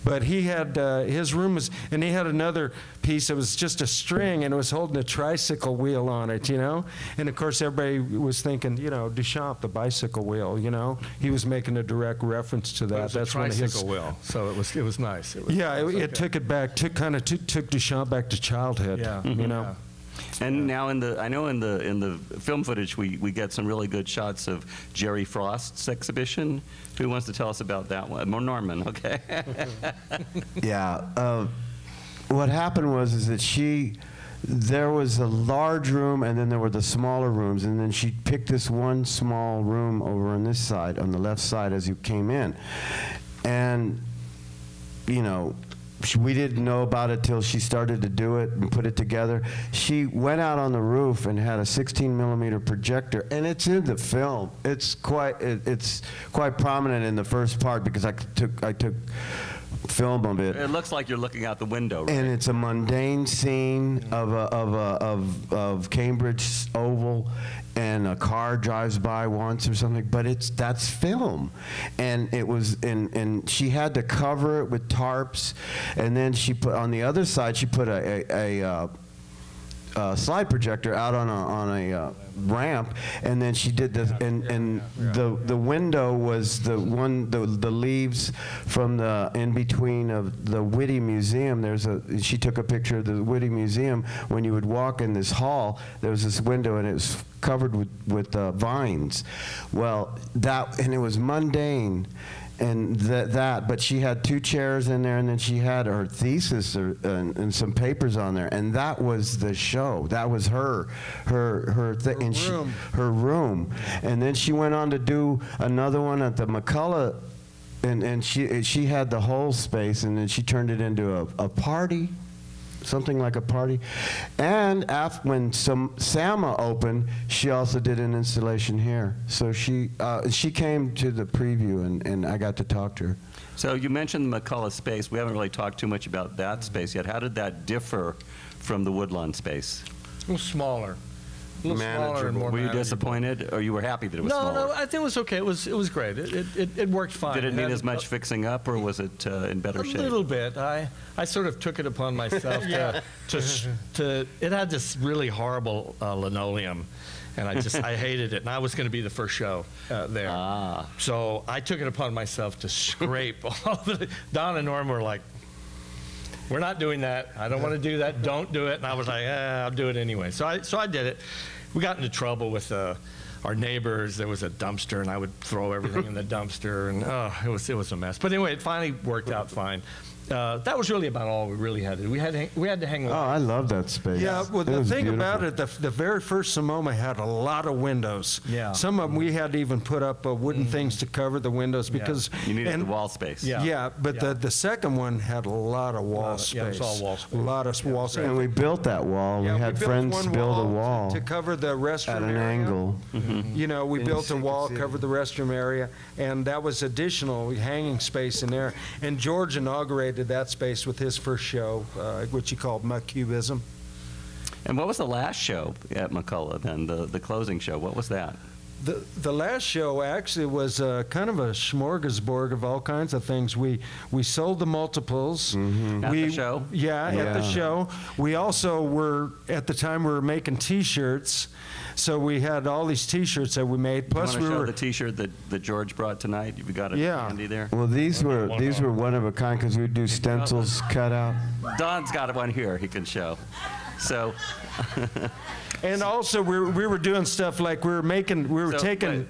But he had, his room was, and he had another piece that was just a string, and it was holding a tricycle wheel on it, you know? And of course, everybody was thinking, you know, Duchamp, the bicycle wheel, you know? He was making a direct reference to that. It was That's a tricycle wheel, so it was nice. It was, it took it back, took Duchamp back to childhood, you know? Yeah. And now in the film footage, we get some really good shots of Jerry Frost's exhibition. Who wants to tell us about that one? More Norman, okay. Yeah. What happened was that there was a large room, and then there were the smaller rooms, and then she picked this one small room over on this side, on the left side as you came in. And, you know, we didn't know about it till she started to do it and put it together. She went out on the roof and had a 16mm projector, and it's in the film. It's quite prominent in the first part because I took film of it. It looks like you're looking out the window, right? And it's a mundane scene of Cambridge Oval, and a car drives by once or something, but that's film. And it was, and she had to cover it with tarps, and then she put, on the other side, she put a slide projector out on a ramp, and then she did this, and the window was the leaves from the in between of the Whitty Museum. She took a picture of the Whitty Museum. When you would walk in this hall, there was this window, and it was covered with vines. Well, and it was mundane. And but she had 2 chairs in there, and then she had her thesis and some papers on there, and that was the show. That was her room. And then she went on to do another one at the McCullough, and she had the whole space, and then she turned it into a party. Something like a party. And when SAMA opened, she also did an installation here. So she came to the preview, and I got to talk to her. So you mentioned the McCullough space. We haven't really talked too much about that space yet. How did that differ from the Woodlawn space? A little smaller. A little smaller and more Were you manageable. disappointed, or you were happy that it was smaller? No, I think it was okay. It was great. It worked fine. Did it need as much fixing up, or was it in better shape? A little bit. I sort of took it upon myself to. It had this really horrible linoleum, and I hated it. And I was going to be the first show there. So I took it upon myself to scrape all the. Don and Norm were like, "We're not doing that. I don't want to do that. Don't do it." And I was like, "I'll do it anyway." So I did it. We got into trouble with our neighbors. There was a dumpster, and I would throw everything in the dumpster, and it was a mess. But anyway, it finally worked out fine. that was really about all we really had to do. We had to hang Oh, around. I love that space. Yeah, well, It the was thing about beautiful. it, the very first SAMOMA had a lot of windows. Yeah. Some of them we had to even put up wooden things to cover the windows because You needed and- the wall space. Yeah. Yeah, but Yeah. the second one had a lot of wall space. Yeah, it was all wall space. A lot of wall space. And we built that wall. Yeah, we had built friends one build a to- wall to cover the restroom at an area. angle. You know, we And you built a could wall, see it. covered the restroom area, and that was additional hanging space in there. And George inaugurated that space with his first show, which he called Muck Cubism. And what was the last show at McCullough then, the closing show? What was that? The last show actually was kind of a smorgasbord of all kinds of things. We sold the multiples. At the show? Yeah, at the Yeah. show. We also were, at the time, we were making T-shirts. So we had all these T-shirts that we made. You Plus want to we show were, the T-shirt that George brought tonight? You got it Yeah. handy there? Well, these were one of a kind because we do stencils cut out. Don's got one here he can show. So, and also we were doing stuff like we were So, taking.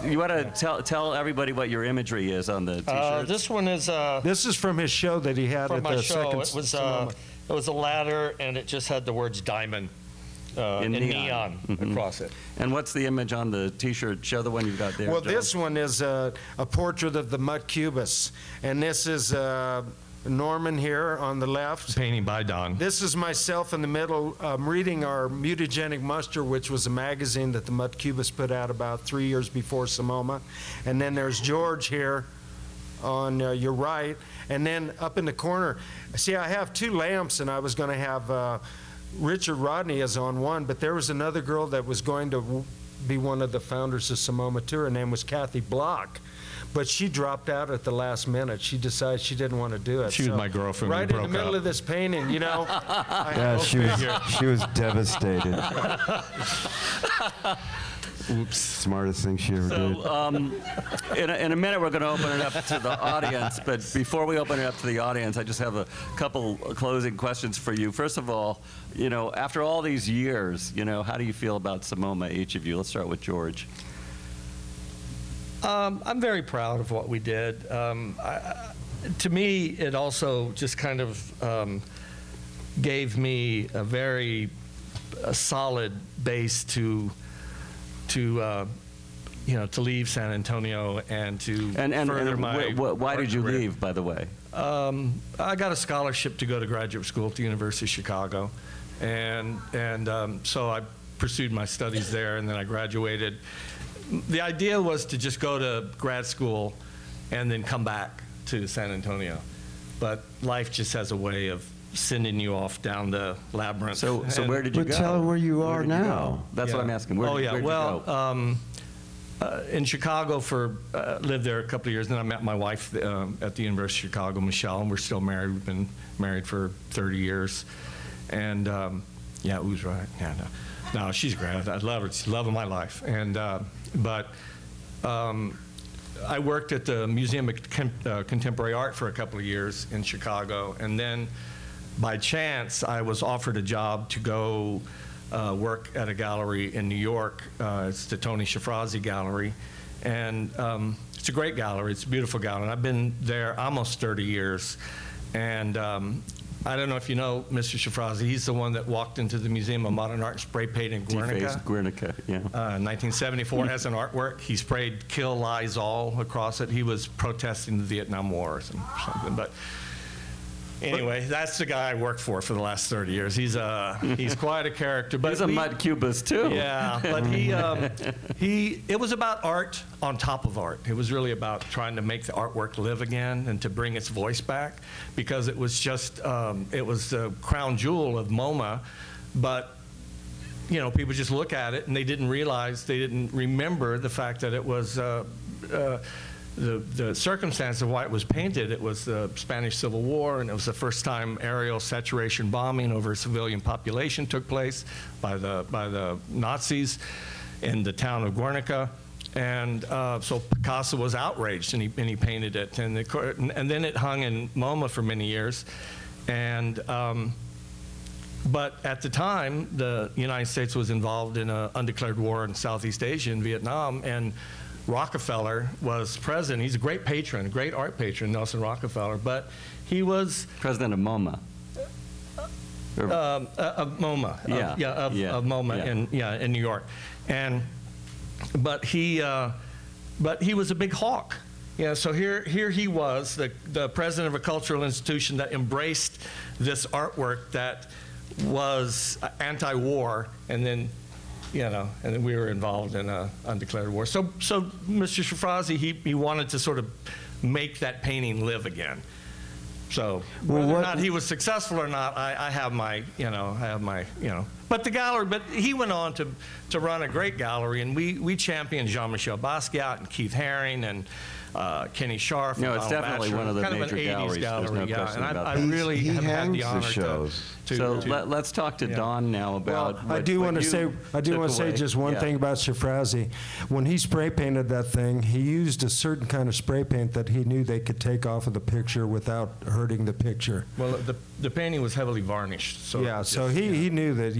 you want to tell everybody what your imagery is on the T-shirts? This one is This is from his show that he had from at my the show. second. It was a ladder, and it just had the words diamond in neon across it. And what's the image on the T-shirt? Show the one you've got there. Well, John. this one is a portrait of the Mutt Cubist, and this is Norman here on the left. Painting by Don. This is myself in the middle. I'm reading our Mutagenic Muster, which was a magazine that the Mutt Cubist put out about 3 years before SAMOMA. And then there's George here on your right. And then up in the corner, see, I have two lamps, and I was going to have Richard Rodney is on one, but there was another girl that was going to be one of the founders of SAMOMA too. Her name was Kathy Block. But she dropped out at the last minute. She decided she didn't want to do it. She was my girlfriend. We Right in the broke middle up. of this painting, you know. Yeah, she was devastated. Oops. Smartest thing she ever did. So, in a minute, we're going to open it up to the audience. But before we open it up to the audience, I just have a couple closing questions for you. First of all, you know, after all these years, you know, how do you feel about SAMOMA, each of you? Let's start with George. I'm very proud of what we did. To me, it also just kind of gave me a very solid base to leave San Antonio and to further my why did you career. leave, by the way? I got a scholarship to go to graduate school at the University of Chicago, and so I pursued my studies there, and then I graduated. The idea was to just go to grad school and then come back to San Antonio, but life just has a way of sending you off down the labyrinth. So where did you But go? tell her where you Where are did you go? now. That's what I'm asking. Where'd you go? In Chicago lived there a couple of years, then I met my wife at the University of Chicago, Michelle, and we're still married. We've been married for 30 years. And yeah, Ooh's right. Yeah, no, she's great. I love her. She's the love of my life. And but I worked at the Museum of Contemporary Art for a couple of years in Chicago, and then by chance I was offered a job to go work at a gallery in New York. It's the Tony Shafrazi Gallery, and it's a great gallery. It's a beautiful gallery. And I've been there almost 30 years, and I don't know if you know Mr. Shafrazi. He's the one that walked into the Museum of Modern Art and spray painted Guernica. Defaced Guernica, yeah. 1974 as an artwork. He sprayed "Kill Lies All" across it. He was protesting the Vietnam War or something. But anyway, that's the guy I worked for the last 30 years. He's quite a character. But He's a mud cubist too. Yeah, but it was about art on top of art. It was really about trying to make the artwork live again and to bring its voice back, because it was just it was the crown jewel of MoMA, but you know, people just look at it and they didn't remember the fact that it was the circumstance of why it was painted. It was the Spanish Civil War, and it was the first time aerial saturation bombing over a civilian population took place by the Nazis in the town of Guernica. And so Picasso was outraged, and he painted it. And then it hung in MoMA for many years. And but at the time, the United States was involved in an undeclared war in Southeast Asia, in Vietnam, and Rockefeller was president. He's a great patron, a great art patron, Nelson Rockefeller, but he was President of MoMA. of MoMA. Of MoMA in New York. But he was a big hawk. So here he was, the president of a cultural institution that embraced this artwork that was anti-war, and then we were involved in an undeclared war. So Mr. Shafrazi, he wanted to sort of make that painting live again. So whether or not he was successful or not, I have my, But the gallery, but he went on to run a great gallery, and we championed Jean-Michel Basquiat and Keith Haring and Kenny Scharf. No, it's definitely one of the kind major of an 80s galleries. There's no question and about I that. really have had the honor to let's talk to Don now about. I do want to say just one thing about Shafrazi. When he spray painted that thing, he used a certain kind of spray paint that he knew they could take off of the picture without hurting the picture. Well, the painting was heavily varnished. So yeah, so he knew that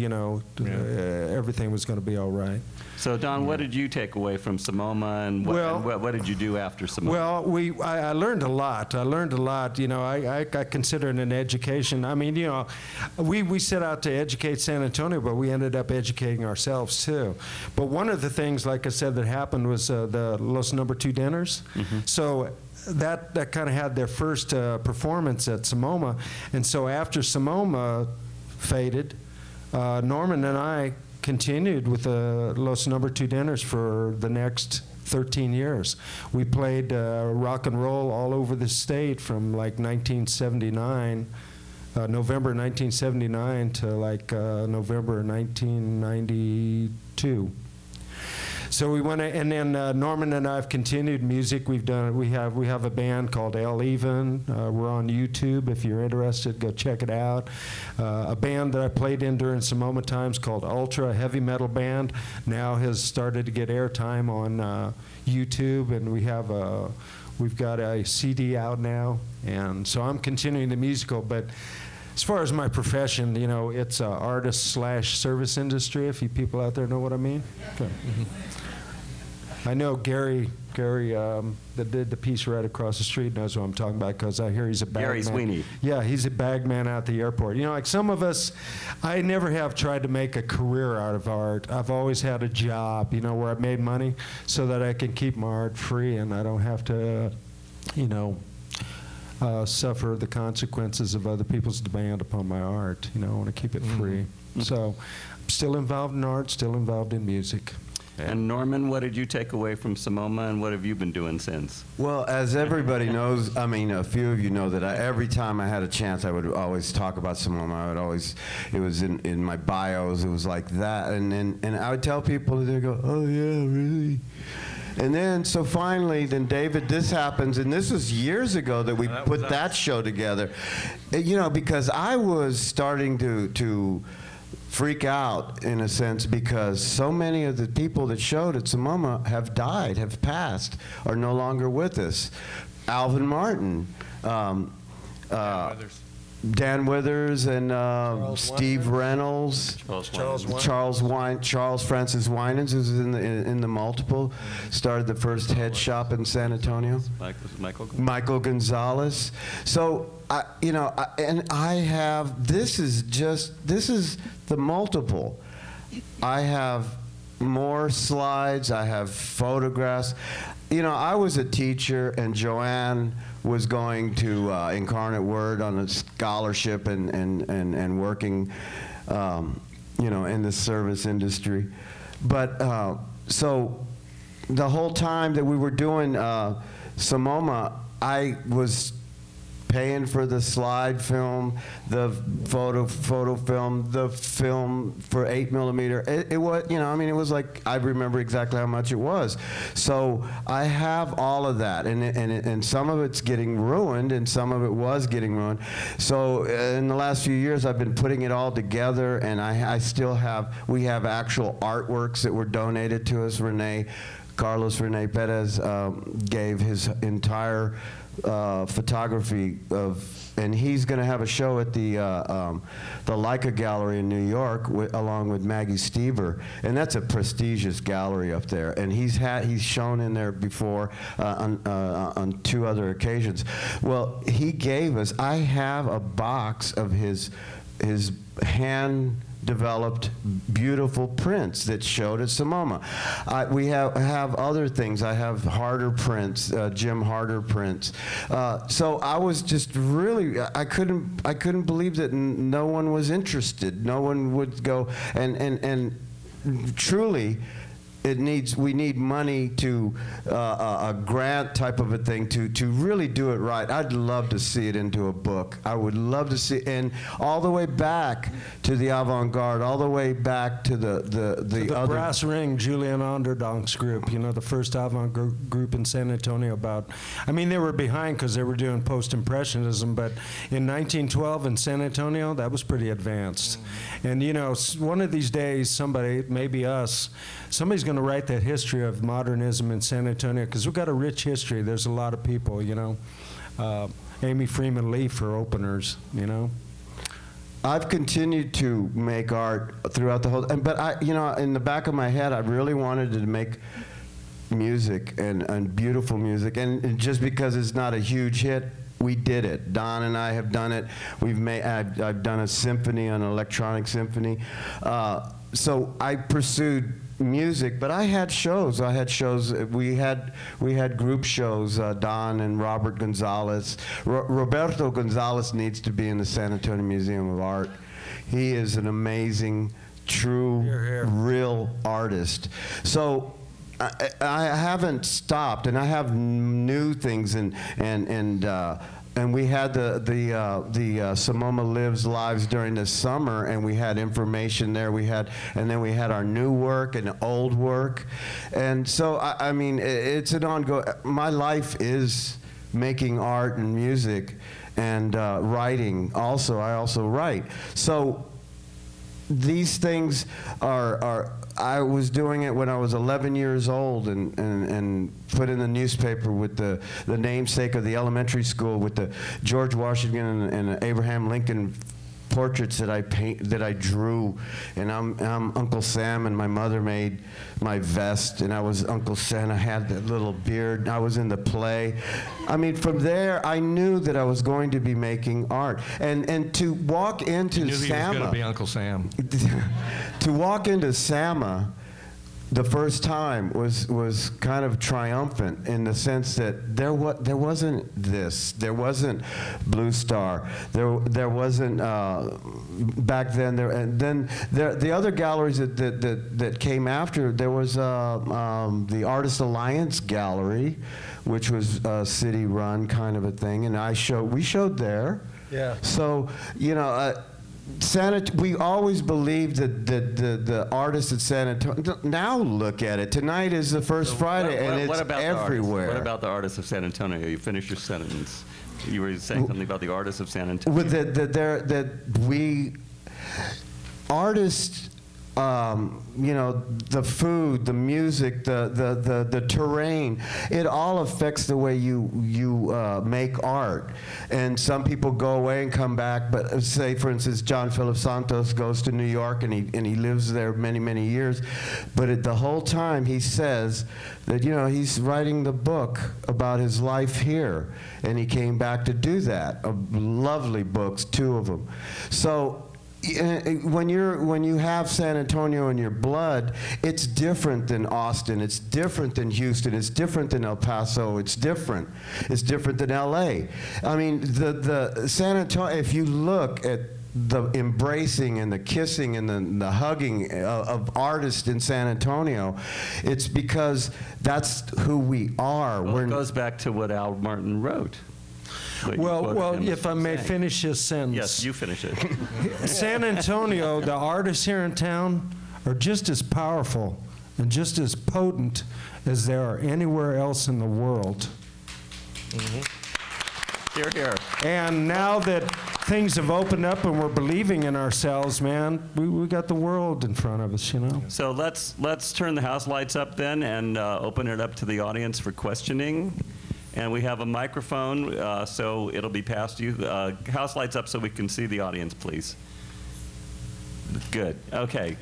everything was going to be all right. So Don, what did you take away from Samoma, and what did you do after Samoma? Well, I learned a lot. I consider it an education. I mean, we set out to educate San Antonio, but we ended up educating ourselves too. But one of the things, like I said, that happened was the Los No. 2 dinners. Mm-hmm. So that kind of had their first performance at Samoma, and so after Samoma faded, Norman and I continued with the Los No. 2 dinners for the next 13 years. We played rock and roll all over the state from like 1979, November 1979 to like November 1992. So we went, and then Norman and I have continued music. We have a band called El Even. We're on YouTube. If you're interested, go check it out. A band that I played in during Samoma times called Ultra, a heavy metal band, now has started to get airtime on YouTube, and we've got a CD out now, and so I'm continuing the musical. But as far as my profession, it's artist/service industry, if you people out there know what I mean. Okay. Mm-hmm. I know Gary that did the piece right across the street knows what I'm talking about, because I hear he's a bag Gary man. Sweeney. Yeah, he's a bag man out at the airport. Like some of us, I never have tried to make a career out of art. I've always had a job, where I made money so that I can keep my art free and I don't have to, suffer the consequences of other people's demand upon my art. I want to keep it free. Mm-hmm. So I'm still involved in art, still involved in music. And Norman, what did you take away from Samoma, and what have you been doing since? Well, as everybody knows, a few of you know that every time I had a chance, I would always talk about Samoma. It was in my bios, it was like that. And I would tell people, and they'd go, oh yeah, really? And then, so finally, then David, this happens, and this was years ago that we put that show together. Because I was starting to freak out, in a sense, because so many of the people that showed at Samoma have died, have passed, are no longer with us. Alvin Martin, Dan Withers, and Steve Reynolds, Charles Francis Winans, who's in the multiple, started the first head shop in San Antonio. Michael Gonzalez. So this is the multiple. I have more slides. I have photographs. I was a teacher, and Joanne was going to Incarnate Word on a scholarship and working, in the service industry. But so the whole time that we were doing Samoma, I was paying for the slide film, the photo film, the film for 8mm. It was, it was like, I remember exactly how much it was. So I have all of that, and some of it's getting ruined, and some of it was getting ruined. So in the last few years, I've been putting it all together, and we have actual artworks that were donated to us. Renee Carlos Rene Perez gave his entire photography of, and he's going to have a show at the Leica Gallery in New York along with Maggie Stever, and that's a prestigious gallery up there. And he's shown in there before on 2 other occasions. Well, he gave us. I have a box of his hand-developed beautiful prints that showed at Samoma. We have other things. I have Harder prints, Jim Harder prints. So I was just really, I couldn't believe that no one was interested. No one would go, and truly, we need money to a grant type of a thing to really do it right. I'd love to see it into a book. I would love to see, and all the way back to the avant-garde, all the way back to the other Brass Ring, Julian Onderdonck's group. You know, the first avant-garde group in San Antonio. About, I mean, they were behind because they were doing post-impressionism, but in 1912 in San Antonio, that was pretty advanced. And you know, one of these days, somebody, maybe us, somebody's going to write that history of modernism in San Antonio, because we've got a rich history. There's a lot of people, you know. Amy Freeman Lee for openers, you know. I've continued to make art throughout the whole, but you know, in the back of my head, I really wanted to make music and beautiful music, and just because it's not a huge hit, we did it. Don and I have done it. I've done a symphony, an electronic symphony. So I pursued music, but I had shows. We had group shows. Don and Robert Gonzalez. Roberto Gonzalez needs to be in the San Antonio Museum of Art. He is an amazing, true, real artist. So I haven't stopped, and I have new things, and we had the Samoma Lives Lives during the summer, and we had information there. And then we had our new work and old work, and so I mean, it's an ongoing. My life is making art and music, and writing. Also, I also write. So these things are. I was doing it when I was 11 years old, and put in the newspaper with the namesake of the elementary school with the George Washington and Abraham Lincoln portraits that I drew, and I'm Uncle Sam, and my mother made my vest, and I was Uncle Sam. I had that little beard. I was in the play. I mean, from there, I knew that I was going to be making art, and to walk into you knew he was going to SAMA, be Uncle Sam. to walk into SAMA the first time was kind of triumphant, in the sense that there wasn't this, there wasn't Blue Star, there wasn't back then, and then the other galleries that came after, there was the Artist Alliance Gallery, which was city run kind of a thing, and we showed there. Yeah. So, you know, we always believed that the artists at San Antonio. Now look at it. Tonight is the first Friday, and it's everywhere. What about the artists of San Antonio? You finished your sentence. You were saying something about the artists of San Antonio. Artists. You know, the food, the music, the terrain, it all affects the way you make art. And some people go away and come back, but say, for instance, John Philip Santos goes to New York, and he lives there many, many years. But the whole time he says that, you know, he's writing the book about his life here, and he came back to do that. Lovely books, 2 of them. So when you have San Antonio in your blood, it's different than Austin, it's different than Houston, it's different than El Paso, it's different than LA. I mean, the San Antonio, if you look at the embracing and the kissing and the hugging of artists in San Antonio, it's because that's who we are. Well, it goes back to what Al Martin wrote. Well, if I may finish this sentence. Yes, you finish it. San Antonio, the artists here in town are just as powerful and just as potent as they are anywhere else in the world. Mm-hmm. Hear, hear. And now that things have opened up and we're believing in ourselves, man, we got the world in front of us, you know. So let's turn the house lights up then and open it up to the audience for questioning. And we have a microphone, so it'll be passed to you. House lights up so we can see the audience, please. Good. Okay.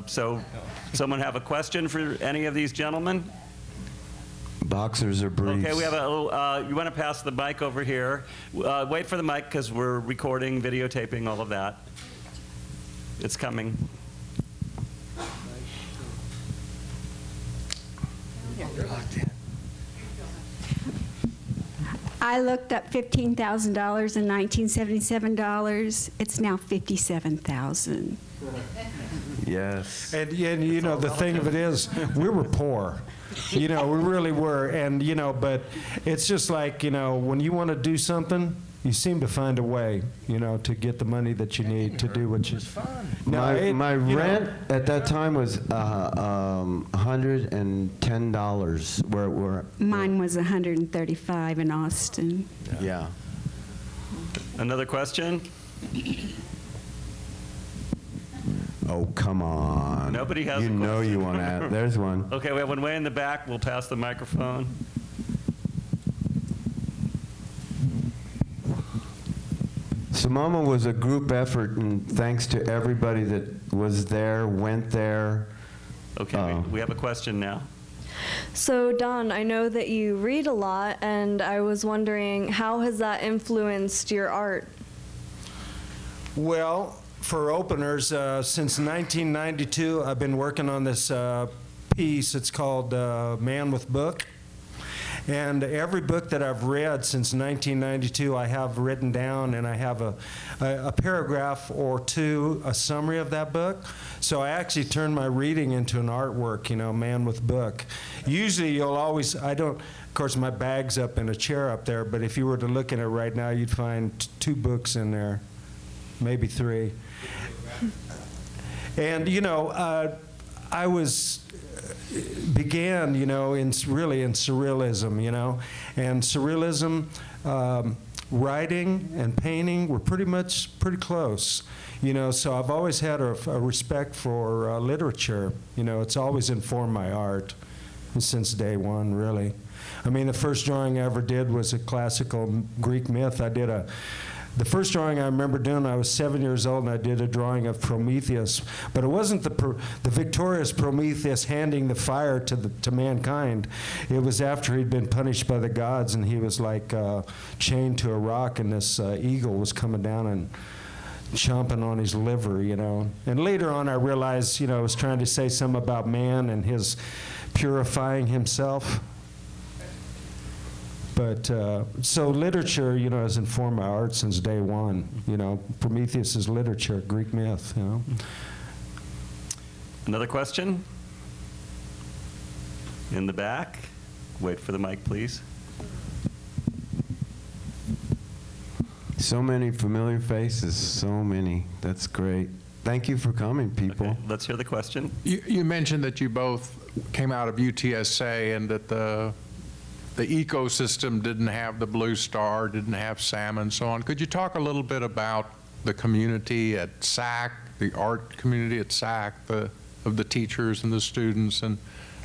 So someone have a question for any of these gentlemen? Boxers or briefs? Okay, we have a little, you want to pass the mic over here. Wait for the mic because we're recording, videotaping, all of that. It's coming. I looked up $15,000 in 1977 dollars. It's now $57,000. Yes. And you know, the thing of it is, we were poor. You know, we really were. And, you know, but it's just like, you know, when you want to do something, you seem to find a way, you know, to get the money that you need to do what you... My rent at that time was $110 where we're... Mine was $135 in Austin. Yeah. Another question? Oh, come on. Nobody has You a know question. you want to. There's one. Okay, we have one way in the back. We'll pass the microphone. SAMOMA was a group effort, and thanks to everybody that was there, went there. Okay, we have a question now. So Don, I know that you read a lot, and I was wondering, how has that influenced your art? Well, for openers, since 1992, I've been working on this piece. It's called Man with Book. And every book that I've read since 1992, I have written down, and I have a paragraph or two, a summary of that book. So I actually turn my reading into an artwork, you know, Man with Book. Usually you'll always, I don't, of course my bag's up in a chair up there, but if you were to look at it right now, you'd find 2 books in there, maybe 3. And, you know, I began, you know, really in surrealism, you know. And surrealism, writing and painting were pretty close, you know. So I've always had a respect for literature. You know, it's always informed my art since day one, really. I mean, the first drawing I ever did was a classical Greek myth. The first drawing I remember doing, I was 7 years old, and I did a drawing of Prometheus. But it wasn't the victorious Prometheus handing the fire to mankind. It was after he'd been punished by the gods, and he was like chained to a rock, and this eagle was coming down and chomping on his liver, you know. And later on, I realized, you know, I was trying to say something about man and his purifying himself. But, so literature, you know, has informed my art since day one. You know, Prometheus is literature, Greek myth, you know. Another question? In the back. Wait for the mic, please. So many familiar faces, so many. That's great. Thank you for coming, people. Okay, let's hear the question. You mentioned that you both came out of UTSA and that the ecosystem didn't have the Blue Star, didn't have salmon, and so on. Could you talk a little bit about the community at SAC, the art community at SAC, of the teachers and the students and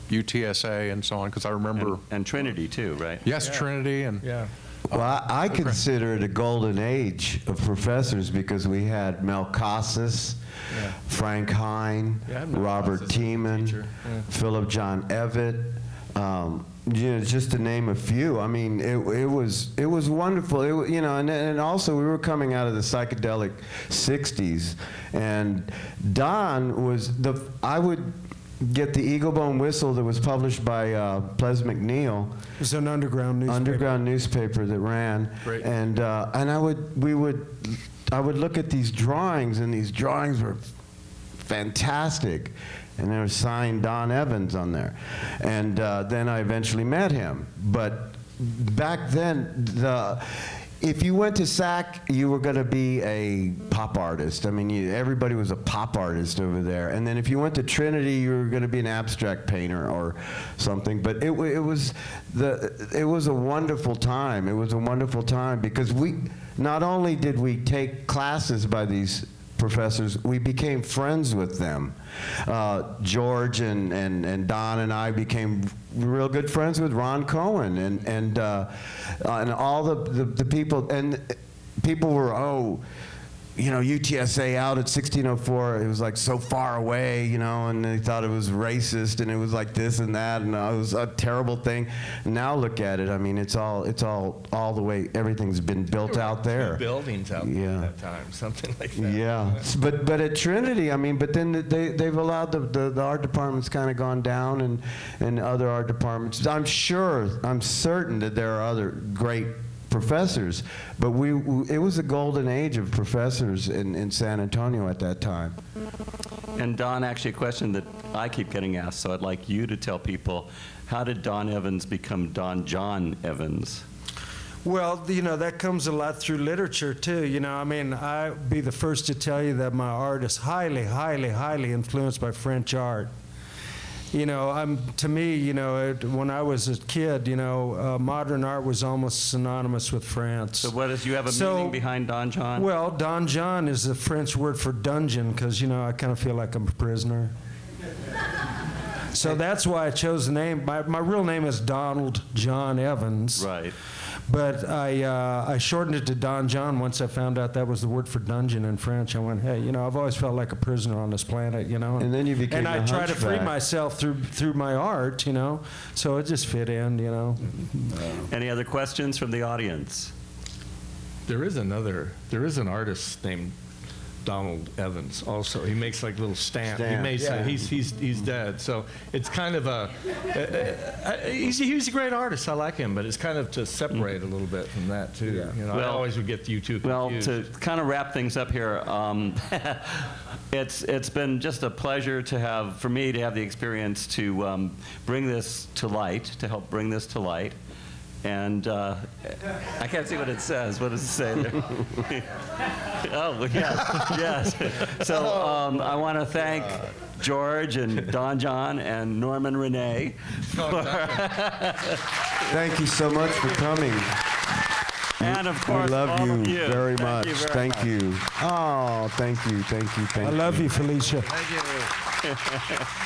UTSA and so on? Because I remember... And Trinity, too, right? Yes, yeah. Trinity. And Yeah. Well, I consider it a golden age of professors because we had Mel Casas, Frank Hine, Robert Tiemann, Philip John Evatt, you know, just to name a few. I mean, it was wonderful. You know, and also we were coming out of the psychedelic '60s, and Don was I would get the Eagle Bone Whistle that was published by Ples McNeil. It was an underground newspaper. Underground newspaper that ran, Great. and I would look at these drawings, and these drawings were fantastic. And there was signed Don Evans on there. And then I eventually met him. But back then, if you went to SAC, you were going to be a pop artist. I mean, everybody was a pop artist over there. And then if you went to Trinity, you were going to be an abstract painter or something. But it was a wonderful time. It was a wonderful time because not only did we take classes by these professors, we became friends with them. George and Don and I became real good friends with Ron Cohen and all the people, and people were, UTSA out at 1604, it was like so far away, and they thought it was racist, and it was like this and that, and it was a terrible thing. And now look at it, I mean, it's all the way, everything's been built out there. 2 buildings out there at that time, something like that. Yeah, but at Trinity, I mean, but then they've allowed the art department's kind of gone down, and other art departments. I'm certain that there are other great professors, but it was a golden age of professors in San Antonio at that time. And Don, actually a question that I keep getting asked, so I'd like you to tell people, how did Don Evans become Don John Evans? Well, that comes a lot through literature, too. I mean, I'd be the first to tell you that my art is highly, highly, highly influenced by French art. To me, when I was a kid, modern art was almost synonymous with France. So you have a meaning behind Donjon? Well, Donjon is the French word for dungeon because, I kind of feel like I'm a prisoner. So that's why I chose the name. My real name is Donald John Evans. Right. But I shortened it to Don John once I found out that was the word for dungeon in French. I went, hey, I've always felt like a prisoner on this planet, And then you became And I try to free myself through my art, So it just fit in, Any other questions from the audience? There is an artist named Donald Evans also. He makes like little stamps. He's dead. So it's kind of he's a great artist. I like him, but it's kind of to separate a little bit from that too. I always would get you two confused. Well, to kind of wrap things up here, it's been just a pleasure for me to have the experience to bring this to light, to help bring this to light. And I can't see what it says. What does it say there? Oh, yes. So I want to thank George and Donjon and Norman Renee. Thank you so much for coming. And of course, I love all you of very much. Thank you. Oh, thank you. I love you, Felicia. Thank you.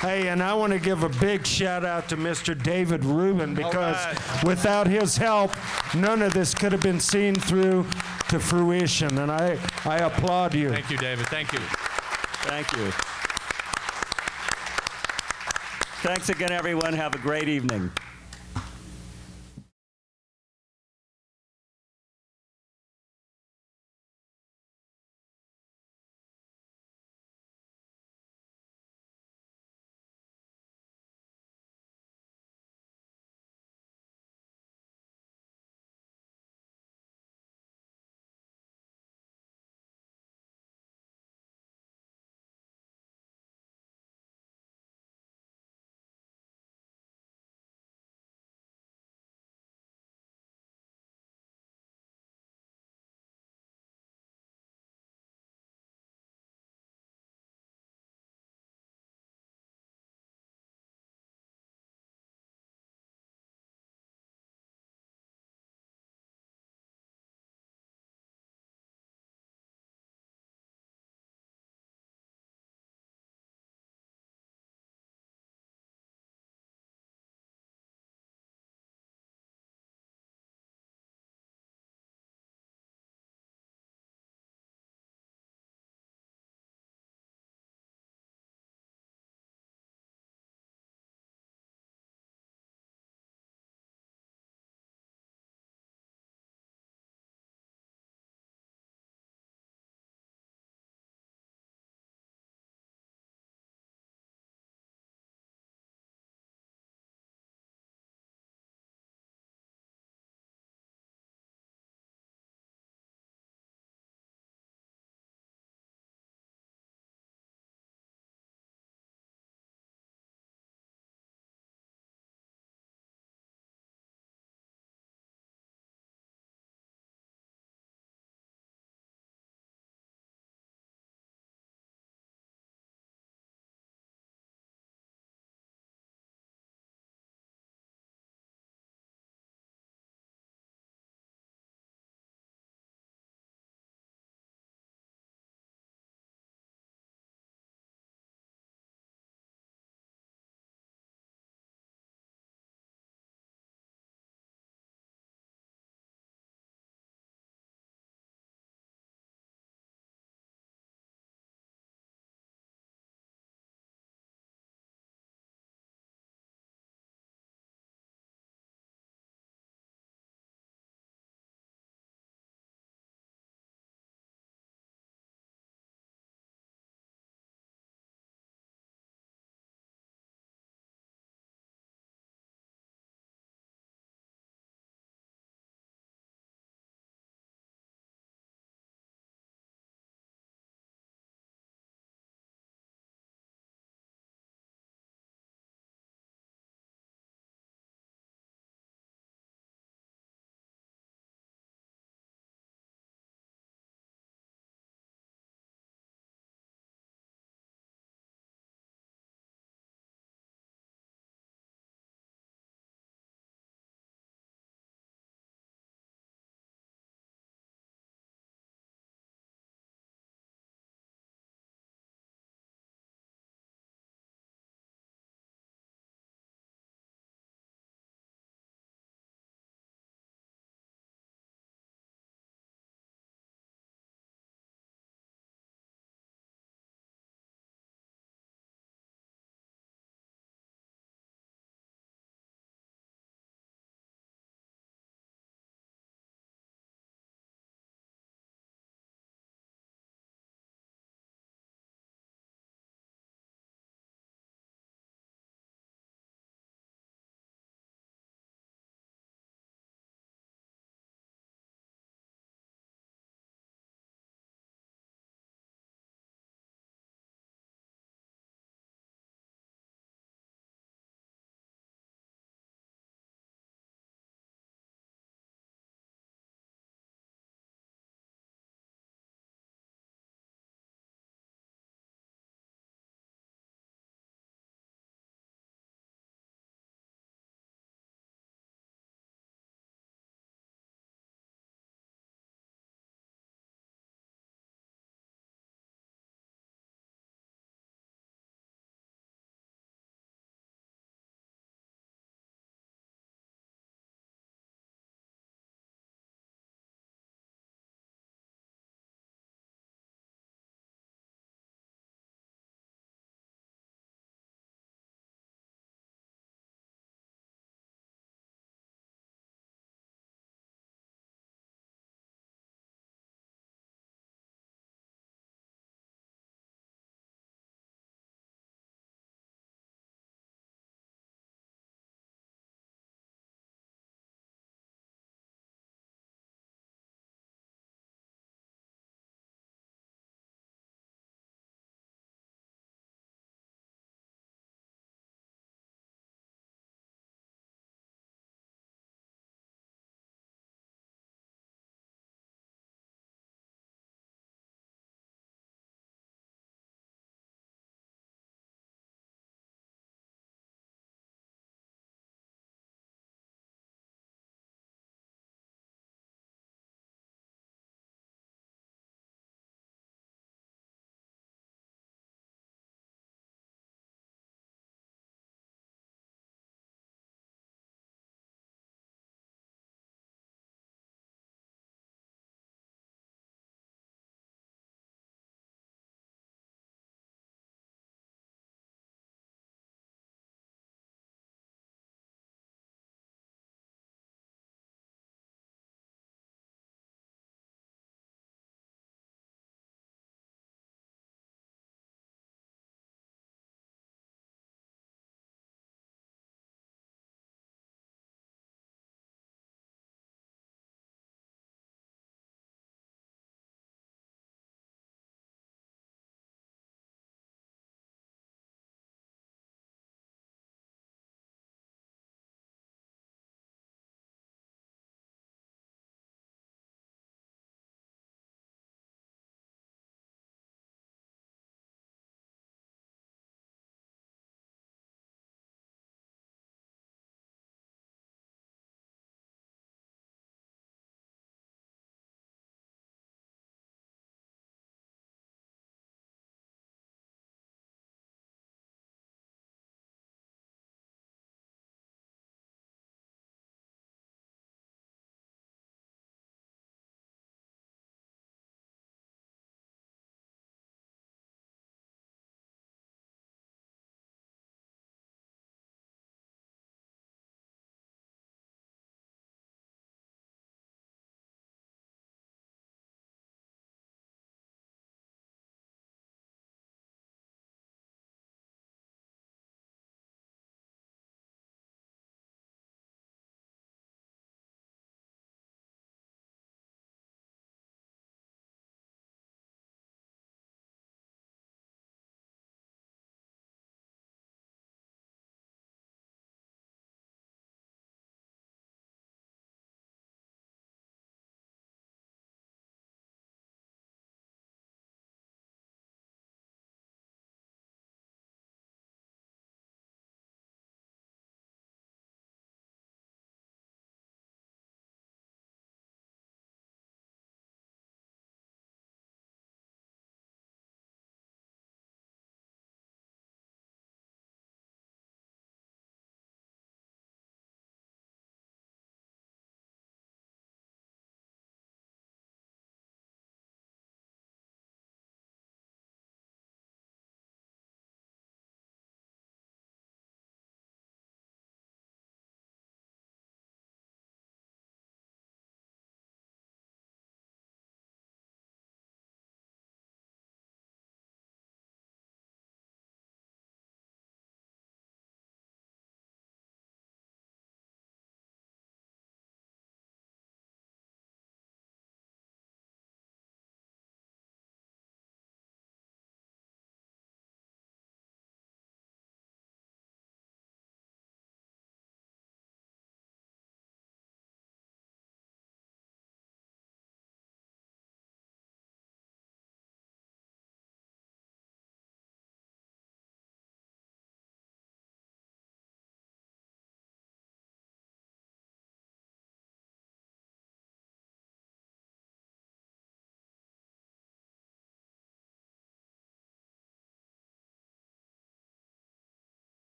Hey, and I want to give a big shout out to Mr. David Rubin because without his help, none of this could have been seen through to fruition. And I applaud you. Thank you, David. Thank you. Thank you. Thanks again, everyone. Have a great evening.